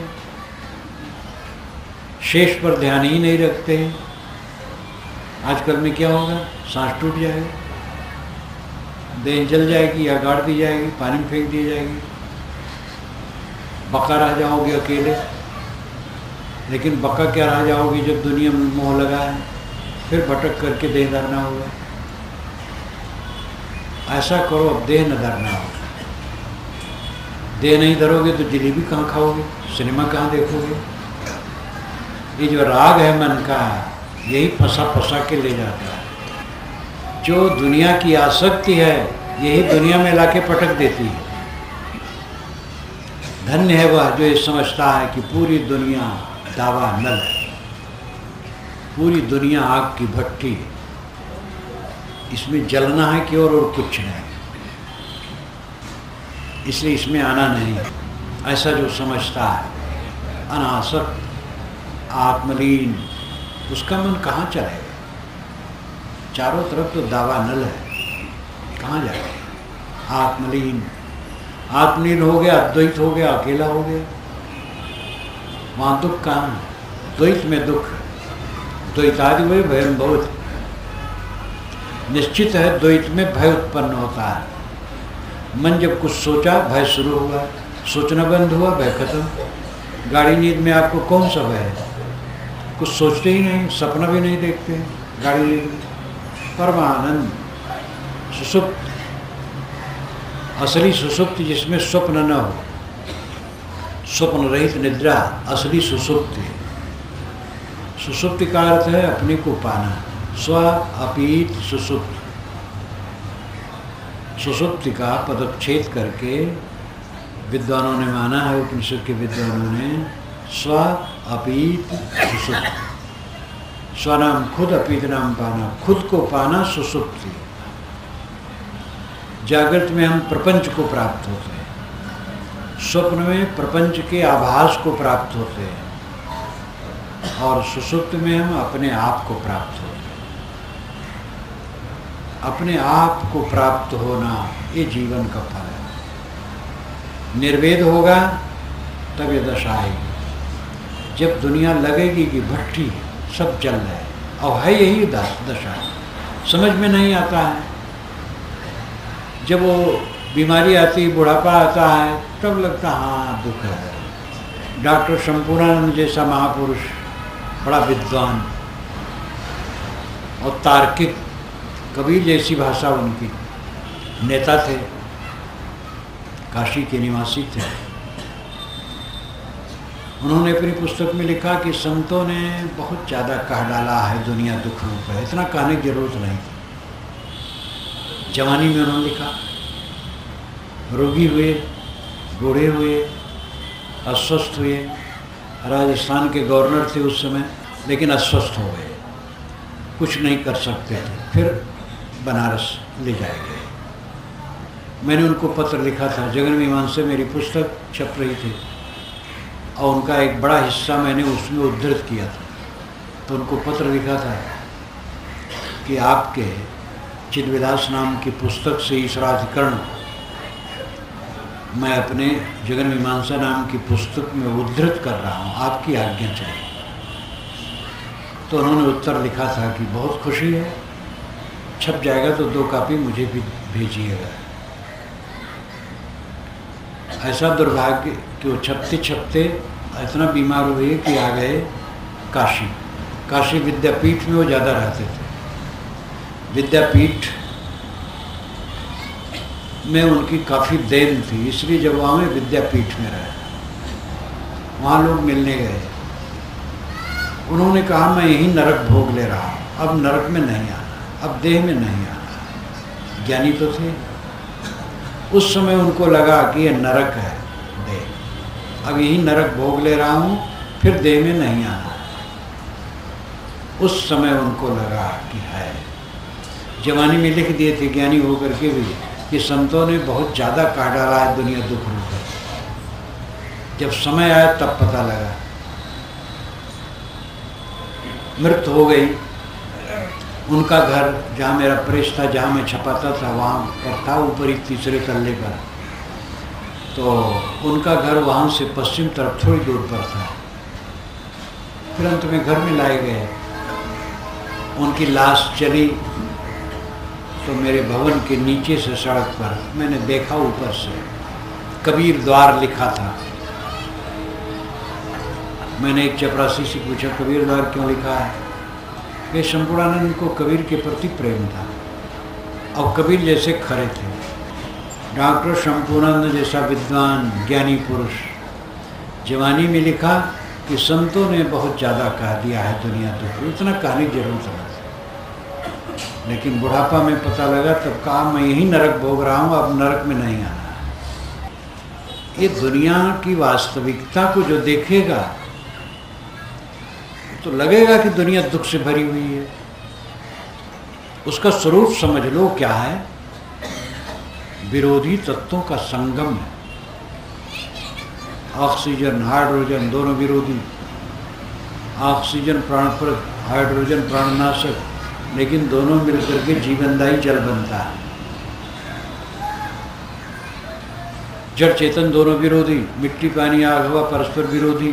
शेष पर ध्यान ही नहीं रखते। आजकल में क्या होगा? सांस टूट जाएगा, देह जल जाएगी या गाड़ दी जाएगी, पानी में फेंक दी जाएगी, बका रह जाओगे अकेले। लेकिन बका क्या रह जाओगे जब दुनिया में मोह लगा है? फिर भटक करके देह धरना होगा। ऐसा करो अब देह न धरना होगा। देह नहीं धरोगे तो जलेबी कहाँ खाओगे, सिनेमा कहाँ देखोगे? ये जो राग है मन का, यही फंसा फंसा के ले जाता है। जो दुनिया की आसक्ति है, यही दुनिया में लाके पटक देती है। धन्य है वह जो ये समझता है कि पूरी दुनिया दावा नल है, पूरी दुनिया आग की भट्टी है, इसमें जलना है कि और कुछ नहीं, इसलिए इसमें आना नहीं। ऐसा जो समझता है अनासक्त आत्मलीन, उसका मन कहाँ चलेगा? चारों तरफ तो दावा नल है, कहाँ जाएगा? आत्मलीन, आत्मलीन हो गया, अद्वैत हो गया, अकेला हो गया, वहाँ दुख कहाँ है? द्वैत में दुख है। द्वैतादि वही भयम बहुत निश्चित है, द्वैत में भय उत्पन्न होता है। मन जब कुछ सोचा, भय शुरू हुआ, सोचना बंद हुआ, भय खत्म। गाड़ी नींद में आपको कौन सा भय है? कुछ सोचते ही नहीं, सपना भी नहीं देखते गाड़ी नींद में। परमानंद सुसुप्त, असली सुसुप्त जिसमें स्वप्न न हो, स्वप्न रहित निद्रा असली सुसुप्ति। सुसुप्ति का अर्थ है अपने को पाना, स्व अपीत सुसुप्त। सुसुप्ति का पदच्छेद करके विद्वानों ने माना है, उपनिषद के विद्वानों ने, स्व अपीत सुसुप्त। स्वनाम खुद, अपीत नाम पाना, खुद को पाना सुसुप्ति। जागृत में हम प्रपंच को प्राप्त होते हैं, स्वप्न में प्रपंच के आभास को प्राप्त होते हैं, और सुसुप्त में हम अपने आप को प्राप्त होते हैं। अपने आप को प्राप्त होना ये जीवन का फल है। निर्वेद होगा तब ये दशा आएगी, जब दुनिया लगेगी कि भट्टी सब जल रहा है, और है यही दशा है, समझ में नहीं आता है। जब वो बीमारी आती, बुढ़ापा आता है, तब लगता हाँ दुख है। डॉक्टर शंपूर्णानंद जैसा महापुरुष, बड़ा विद्वान और तार्किक, कबीर जैसी भाषा उनकी, नेता थे, काशी के निवासी थे। उन्होंने अपनी पुस्तक में लिखा कि संतों ने बहुत ज़्यादा कह डाला है दुनिया दुख रूप है, इतना कहने की जरूरत नहीं थी। जवानी में उन्होंने लिखा, रोगी हुए, बूढ़े हुए, अस्वस्थ हुए। राजस्थान के गवर्नर थे उस समय, लेकिन अस्वस्थ हो गए, कुछ नहीं कर सकते थे, फिर बनारस ले जाए गए। मैंने उनको पत्र लिखा था, जगन मीमांसा मेरी पुस्तक छप रही थी, और उनका एक बड़ा हिस्सा मैंने उसमें उद्धृत किया था। तो उनको पत्र लिखा था कि आपके चिद्विलास नाम की पुस्तक से ईश्वराधिकरण मैं अपने जगन मीमांसा नाम की पुस्तक में उद्धृत कर रहा हूँ, आपकी आज्ञा चाहिए। तो उन्होंने उत्तर लिखा था कि बहुत खुशी है, छप जाएगा तो 2 कॉपी मुझे भी भेजिएगा। ऐसा दुर्भाग्य कि वो छपते छपते इतना बीमार हुए कि आ गए काशी। काशी विद्यापीठ में वो ज़्यादा रहते थे। विद्यापीठ में उनकी काफ़ी देन थी, इसलिए जब वहाँ में विद्यापीठ में रहे, वहाँ लोग मिलने गए। उन्होंने कहा मैं यही नरक भोग ले रहा हूँ, अब नरक में नहीं आना, अब देह में नहीं आना। ज्ञानी तो थे, उस समय उनको लगा कि ये नरक है देह, अब यही नरक भोग ले रहा हूँ, फिर देह में नहीं आना। उस समय उनको लगा कि है। जवानी में लिख दिए थे ज्ञानी होकर के भी कि संतों ने बहुत ज़्यादा कह डाला है दुनिया दुख रूप है। जब समय आया तब पता लगा, मृत्यु हो गई। उनका घर जहाँ मेरा प्रेस था, जहाँ मैं छपाता था, वहाँ पर था, ऊपर ही 3रे तल्ले पर। तो उनका घर वहाँ से पश्चिम तरफ थोड़ी दूर पर था। फिर अंत में घर में लाए गए। उनकी लाश चली तो मेरे भवन के नीचे से सड़क पर मैंने देखा, ऊपर से कबीर द्वार लिखा था। मैंने एक चपरासी से पूछा कबीर द्वार क्यों लिखा है? वे शंपूर्णानंद को कबीर के प्रति प्रेम था और कबीर जैसे खरे थे। डॉक्टर शंपूर्णानंद जैसा विद्वान ज्ञानी पुरुष जवानी में लिखा कि संतों ने बहुत ज़्यादा कह दिया है दुनिया दुख, इतना कहने की जरूरत नहीं। लेकिन बुढ़ापा में पता लगा, तब कहा मैं यही नरक भोग रहा हूँ, अब नरक में नहीं आना। ये दुनिया की वास्तविकता को जो देखेगा तो लगेगा कि दुनिया दुख से भरी हुई है। उसका स्वरूप समझ लो क्या है, विरोधी तत्वों का संगम है। ऑक्सीजन हाइड्रोजन दोनों विरोधी, ऑक्सीजन प्राणप्रद, हाइड्रोजन प्राणनाशक, लेकिन दोनों मिलकर के जीवनदायी जल बनता है। जड़ चेतन दोनों विरोधी, मिट्टी पानी आग हवा परस्पर विरोधी।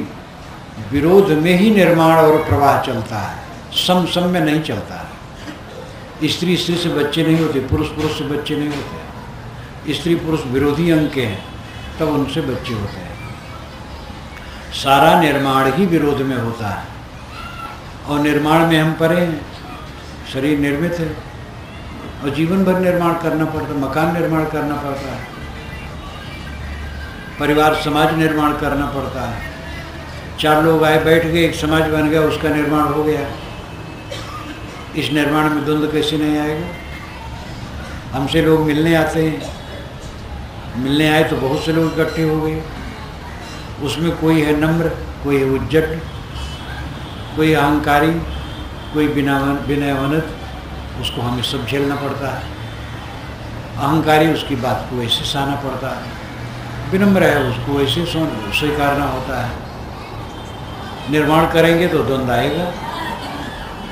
विरोध में ही निर्माण और प्रवाह चलता है, सम में नहीं चलता है। स्त्री स्त्री से बच्चे नहीं होते, पुरुष पुरुष से बच्चे नहीं होते। स्त्री पुरुष विरोधी अंग के हैं, तब उनसे बच्चे होते हैं। सारा निर्माण ही विरोध में होता है, और निर्माण में हम परे हैं। शरीर निर्मित है और जीवन भर निर्माण करना पड़ता है, मकान निर्माण करना पड़ता है, परिवार समाज निर्माण करना पड़ता है। 4 लोग आए बैठ गए, एक समाज बन गया, उसका निर्माण हो गया। इस निर्माण में द्वंद्व कैसे नहीं आएगा? हमसे लोग मिलने आते हैं, मिलने आए तो बहुत से लोग इकट्ठे हो गए। उसमें कोई है नम्र, कोई है उज्जट, कोई अहंकारी, कोई विनयवनत। उसको हमें सब झेलना पड़ता है। अहंकारी उसकी बात को ऐसे सहना पड़ता है, विनम्र है उसको ऐसे स्वीकारना होता है। निर्माण करेंगे तो द्वंद्व आएगा,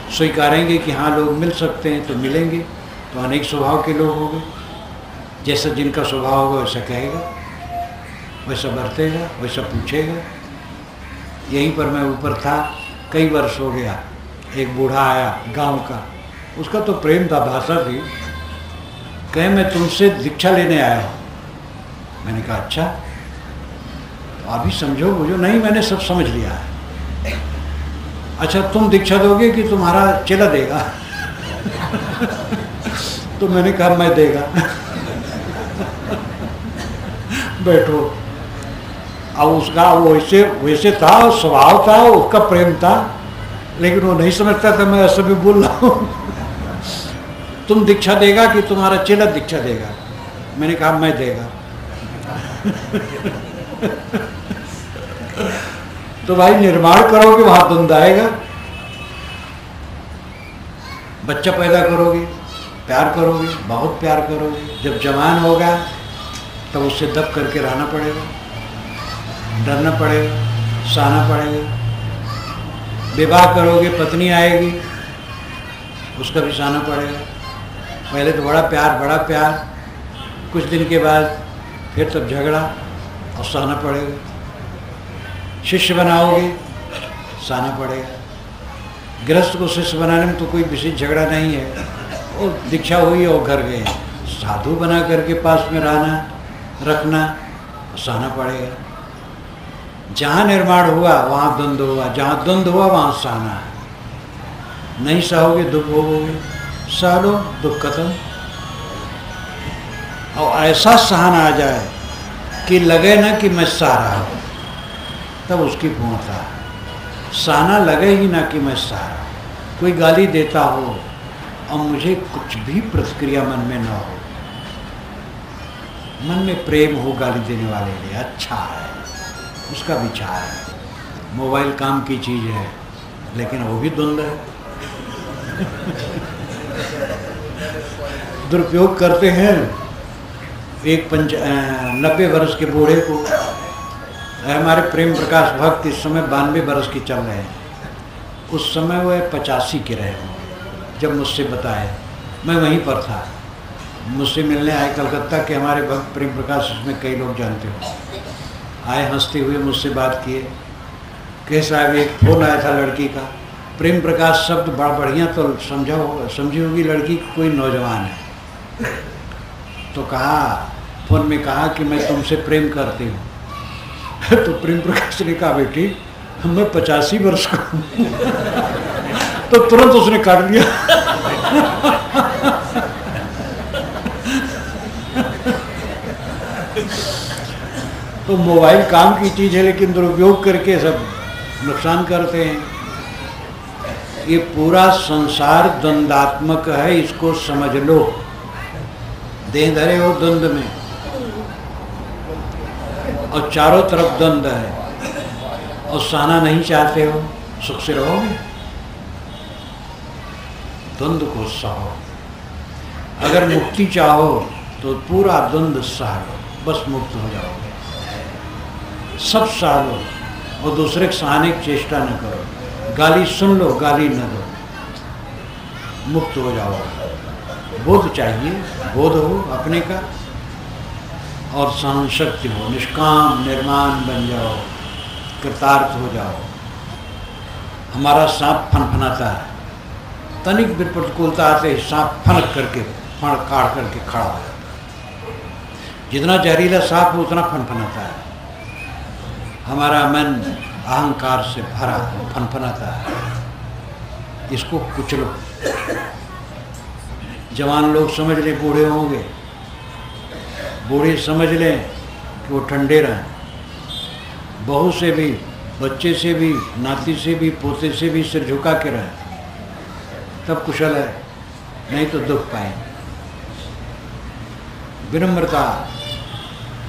स्वीकारेंगे कि हाँ लोग मिल सकते हैं तो मिलेंगे, तो अनेक स्वभाव के लोग होंगे। जैसा जिनका स्वभाव होगा वैसा कहेगा, वैसा बरतेगा, वैसा पूछेगा। यहीं पर मैं ऊपर था, कई वर्ष हो गया, एक बूढ़ा आया गांव का, उसका तो प्रेम था, भाषा थी। कहे मैं तुमसे दीक्षा लेने आया हूँ। मैंने कहा अच्छा, तो अभी समझो मुझे। नहीं, मैंने सब समझ लिया है। अच्छा तुम दीक्षा दोगे कि तुम्हारा चेला देगा? तो मैंने कहा मैं देगा। बैठो। अब उसका वो वैसे था, स्वभाव था, उसका प्रेम था, लेकिन वो नहीं समझता था मैं ऐसा भी बोल रहा हूँ। तुम दीक्षा देगा कि तुम्हारा चेला दीक्षा देगा? मैंने कहा मैं देगा। तो भाई निर्माण करोगे वहां द्वंद्व आएगा। बच्चा पैदा करोगे, प्यार करोगे, बहुत प्यार करोगे। जब जवान होगा तब उससे दब करके रहना पड़ेगा, डरना पड़ेगा, सहना पड़ेगा। विवाह करोगे, पत्नी आएगी, उसका भी सहना पड़ेगा। पहले तो बड़ा प्यार, कुछ दिन के बाद फिर तब झगड़ा और सहना पड़ेगा। शिष्य बनाओगे, सहना पड़ेगा। गृहस्थ को शिष्य बनाने में तो कोई विशेष झगड़ा नहीं है, और दीक्षा हुई और घर गए। साधु बना करके पास में रहना, रखना, सहना पड़ेगा। जहाँ निर्माण हुआ वहाँ द्वंद्व हुआ, जहाँ द्वंद्व हुआ वहाँ सहना है। नहीं सहोगे दुख भोगोगे, सह लो, दुख खत्म। और ऐसा सहन आ जाए कि लगे ना कि मैं सह रहा हूँ, तब उसकी पूर्णता है। सहना लगे ही ना कि मैं सह रहा हूँ। कोई गाली देता हो और मुझे कुछ भी प्रतिक्रिया मन में ना हो, मन में प्रेम हो गाली देने वाले लिए, अच्छा है, उसका विचार है। मोबाइल काम की चीज़ है, लेकिन वो भी द्वंद्व है। दुरुपयोग करते हैं। एक 90 वर्ष के बूढ़े को, हमारे प्रेम प्रकाश भक्त इस समय 92 वर्ष के चल रहे हैं, उस समय वह 85 के रहे हों जब मुझसे बताए। मैं वहीं पर था, मुझसे मिलने आए कलकत्ता के हमारे भक्त प्रेम प्रकाश, इसमें कई लोग जानते हो। आए, हंसते हुए मुझसे बात किए। कहे साहब एक फ़ोन आया था लड़की का, प्रेम प्रकाश शब्द बड़ा बढ़िया तो समझी होगी लड़की कोई नौजवान है। तो कहा, फोन में कहा कि मैं तुमसे प्रेम करती हूँ। तो प्रेम प्रकाश ने कहा बेटी मैं 85 वर्ष का हूँ। तो तुरंत उसने काट लिया। तो मोबाइल काम की चीज़ है, लेकिन दुरुपयोग करके सब नुकसान करते हैं। ये पूरा संसार द्वंद्वात्मक है, इसको समझ लो। देह धरे हो द्वंद्व में, और चारों तरफ द्वंद्व है और सहना नहीं चाहते हो, सुख से रहोगे? द्वंद्व को सहो। अगर मुक्ति चाहो तो पूरा द्वंद्व सह लो, बस मुक्त हो जाओगे। सब सह लो और दूसरे के सहने की चेष्टा न करो। गाली सुन लो, गाली न दो, मुक्त हो जाओगे। बोध चाहिए, बोध हो अपने का और सहन शक्ति हो, निष्काम निर्माण बन जाओ, कृतार्थ हो जाओ। हमारा सांप फनफनाता है, तनिक भी प्रतिकूलता आते ही सांप फनक करके फण काढ़ करके खड़ा हो जाता है। जितना जहरीला सांप हो उतना फनफनाता है। हमारा मन अहंकार से भरा फनफनाता है, इसको कुचलो। जवान लोग समझ ले बूढ़े होंगे, बूढ़े समझ लें कि वो ठंडे रहें, बहू से भी, बच्चे से भी, नाती से भी, पोते से भी सिर झुका के रहें, तब कुशल है, नहीं तो दुख पाएंगे। विनम्रता,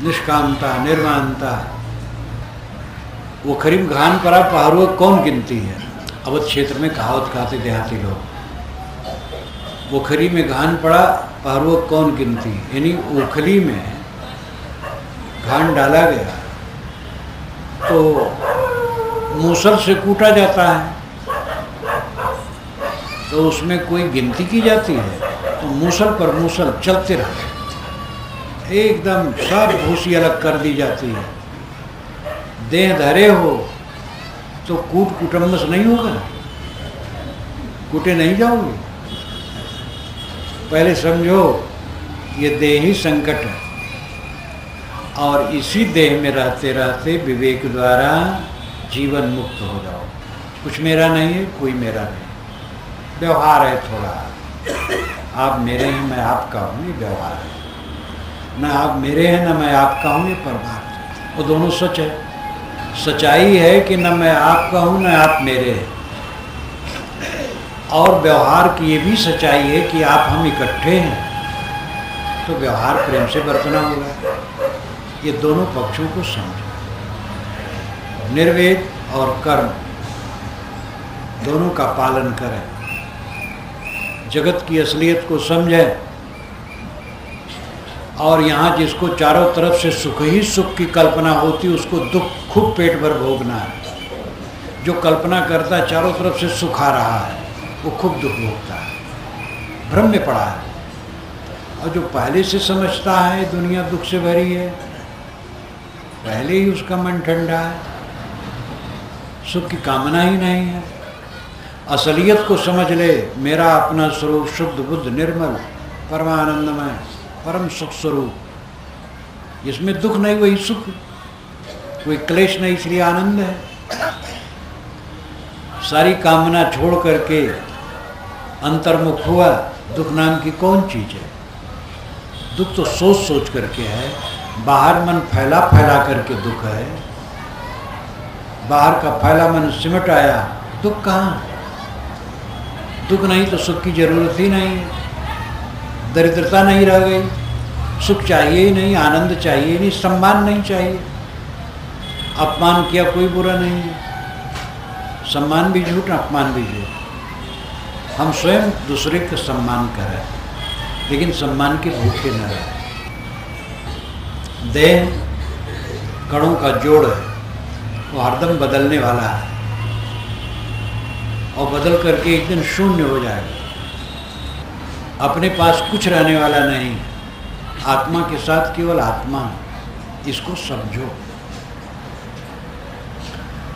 निष्कामता, निर्माणता। वो खरीम घान परा पहाड़ों कौन गिनती है? अवध क्षेत्र में कहावत कहते देहाती लोग, ओखली में घान पड़ा पहाड़ों कौन गिनती। यानी ओखली में घान डाला गया तो मूसल से कूटा जाता है, तो उसमें कोई गिनती की जाती है? तो मूसल पर मूसल चलते रहते, एकदम सब भूसी अलग कर दी जाती है। देह धरे हो तो कूट कुटुम्बस नहीं होगा, कूटे नहीं जाओगे। पहले समझो ये देह ही संकट है, और इसी देह में रहते रहते विवेक द्वारा जीवन मुक्त हो जाओ। कुछ मेरा नहीं है, कोई मेरा नहीं, व्यवहार है थोड़ा, आप मेरे हैं मैं आपका हूँ, ये व्यवहार है। न आप मेरे हैं न मैं आपका हूँ, ये परमार्थ है। वो दोनों सच है। सच्चाई है कि न मैं आपका हूँ न आप मेरे हैं, और व्यवहार की ये भी सच्चाई है कि आप हम इकट्ठे हैं, तो व्यवहार प्रेम से बरतना होगा। ये दोनों पक्षों को समझो, निर्वेद और कर्म दोनों का पालन करें, जगत की असलियत को समझें, और यहाँ जिसको चारों तरफ से सुख ही सुख की कल्पना होती उसको दुख खूब पेट भर भोगना है। जो कल्पना करता है चारों तरफ से सुख आ रहा है वो खूब दुख भोगता है, भ्रम में पड़ा है। और जो पहले से समझता है दुनिया दुख से भरी है, पहले ही उसका मन ठंडा है, सुख की कामना ही नहीं है। असलियत को समझ ले, मेरा अपना स्वरूप शुद्ध बुद्ध निर्मल परमानंदमय परम सुख स्वरूप, जिसमें दुख नहीं वही सुख, कोई क्लेश नहीं इसलिए आनंद है। सारी कामना छोड़ करके अंतर्मुख हुआ, दुख नाम की कौन चीज है? दुख तो सोच सोच करके है, बाहर मन फैला फैला करके दुख है। बाहर का फैला मन सिमट आया, दुख कहाँ? दुख नहीं तो सुख की जरूरत ही नहीं है। दरिद्रता नहीं रह गई, सुख चाहिए ही नहीं, आनंद चाहिए नहीं, सम्मान नहीं चाहिए। अपमान किया कोई बुरा नहीं है, सम्मान भी झूठ, अपमान भी झूठ। हम स्वयं दूसरे का सम्मान करें, लेकिन सम्मान के भूखे न रहे। देह कणों का जोड़ है, वो हरदम बदलने वाला है, और बदल करके एक दिन शून्य हो जाएगा। अपने पास कुछ रहने वाला नहीं, आत्मा के साथ केवल आत्मा, इसको समझो।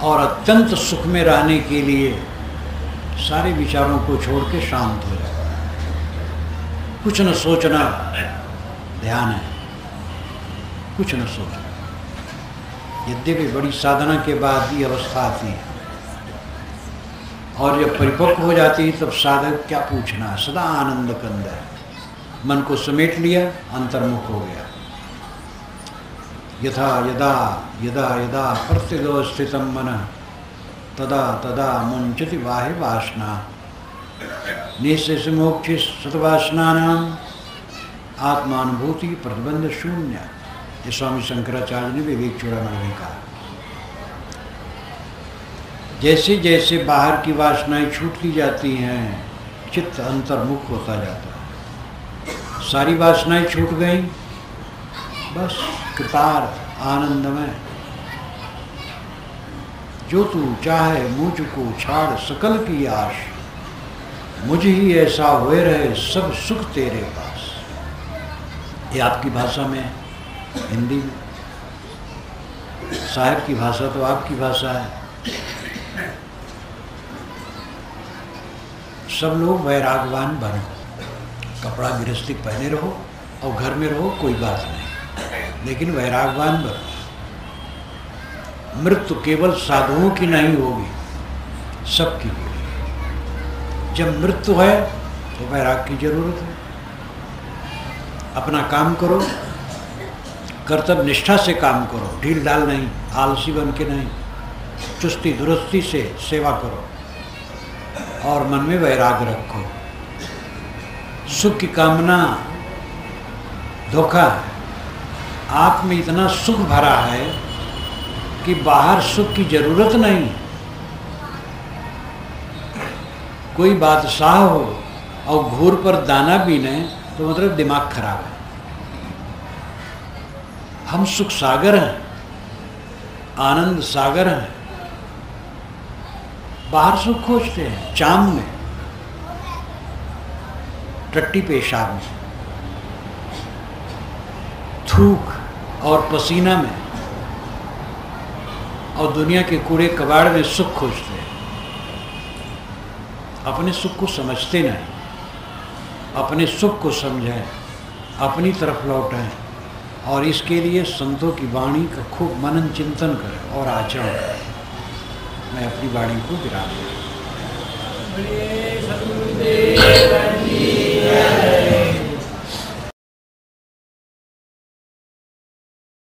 और अत्यंत सुख में रहने के लिए सारे विचारों को छोड़ के शांत हो जाओ। कुछ न सोचना ध्यान है, कुछ न सोचना। यद्यपि बड़ी साधना के बाद ये अवस्था आती है, और जब परिपक्व हो जाती है तब साधक क्या पूछना, सदा आनंद कंद है। मन को समेट लिया, अंतर्मुख हो गया। यथा यदा यदा यदा प्रत्यवस्थितं मनः तदा तदा मुंचति बाह्य वासना निःशेष मोक्ष सतवासनानां आत्मानुभूति प्रतिबंध शून्य। ये स्वामी शंकराचार्य ने विवेक चूड़ामणि में कहा। जैसे जैसे बाहर की वासनाएं छूटती जाती हैं, चित्त अंतर्मुख होता जाता है। सारी वासनाएं छूट गई, बस कृतार्थ आनंदमय। जो तू चाहे मुझको छाड़ सकल की आश, मुझ ही ऐसा हुए रहे सब सुख तेरे पास। ये आपकी भाषा में, हिंदी में। साहब की भाषा तो आपकी भाषा है। सब लोग वैरागवान बनो। कपड़ा गृहस्थी पहने रहो और घर में रहो, कोई बात नहीं, लेकिन वैरागवान बनो। मृत्यु केवल साधुओं की नहीं होगी, सबकी होगी। जब मृत्यु है तो वैराग की जरूरत है। अपना काम करो, कर्तव्य निष्ठा से काम करो, ढील ढाल नहीं, आलसी बन के नहीं, चुस्ती दुरुस्ती से सेवा करो और मन में वैराग रखो। सुख की कामना धोखा है। आप में इतना सुख भरा है कि बाहर सुख की जरूरत नहीं। कोई बादशाह हो और घूर पर दाना बीने तो मतलब दिमाग खराब है। हम सुख सागर हैं, आनंद सागर हैं। बाहर सुख खोजते हैं, चाम में, टट्टी पेशाब में, थूक और पसीना में, और दुनिया के कूड़े कबाड़ में सुख खोजते हैं। अपने सुख को समझते नहीं। अपने सुख को समझें, अपनी तरफ लौटें और इसके लिए संतों की वाणी का खूब मनन चिंतन करें और आचरण करें। मैं अपनी वाणी को विराम दूं।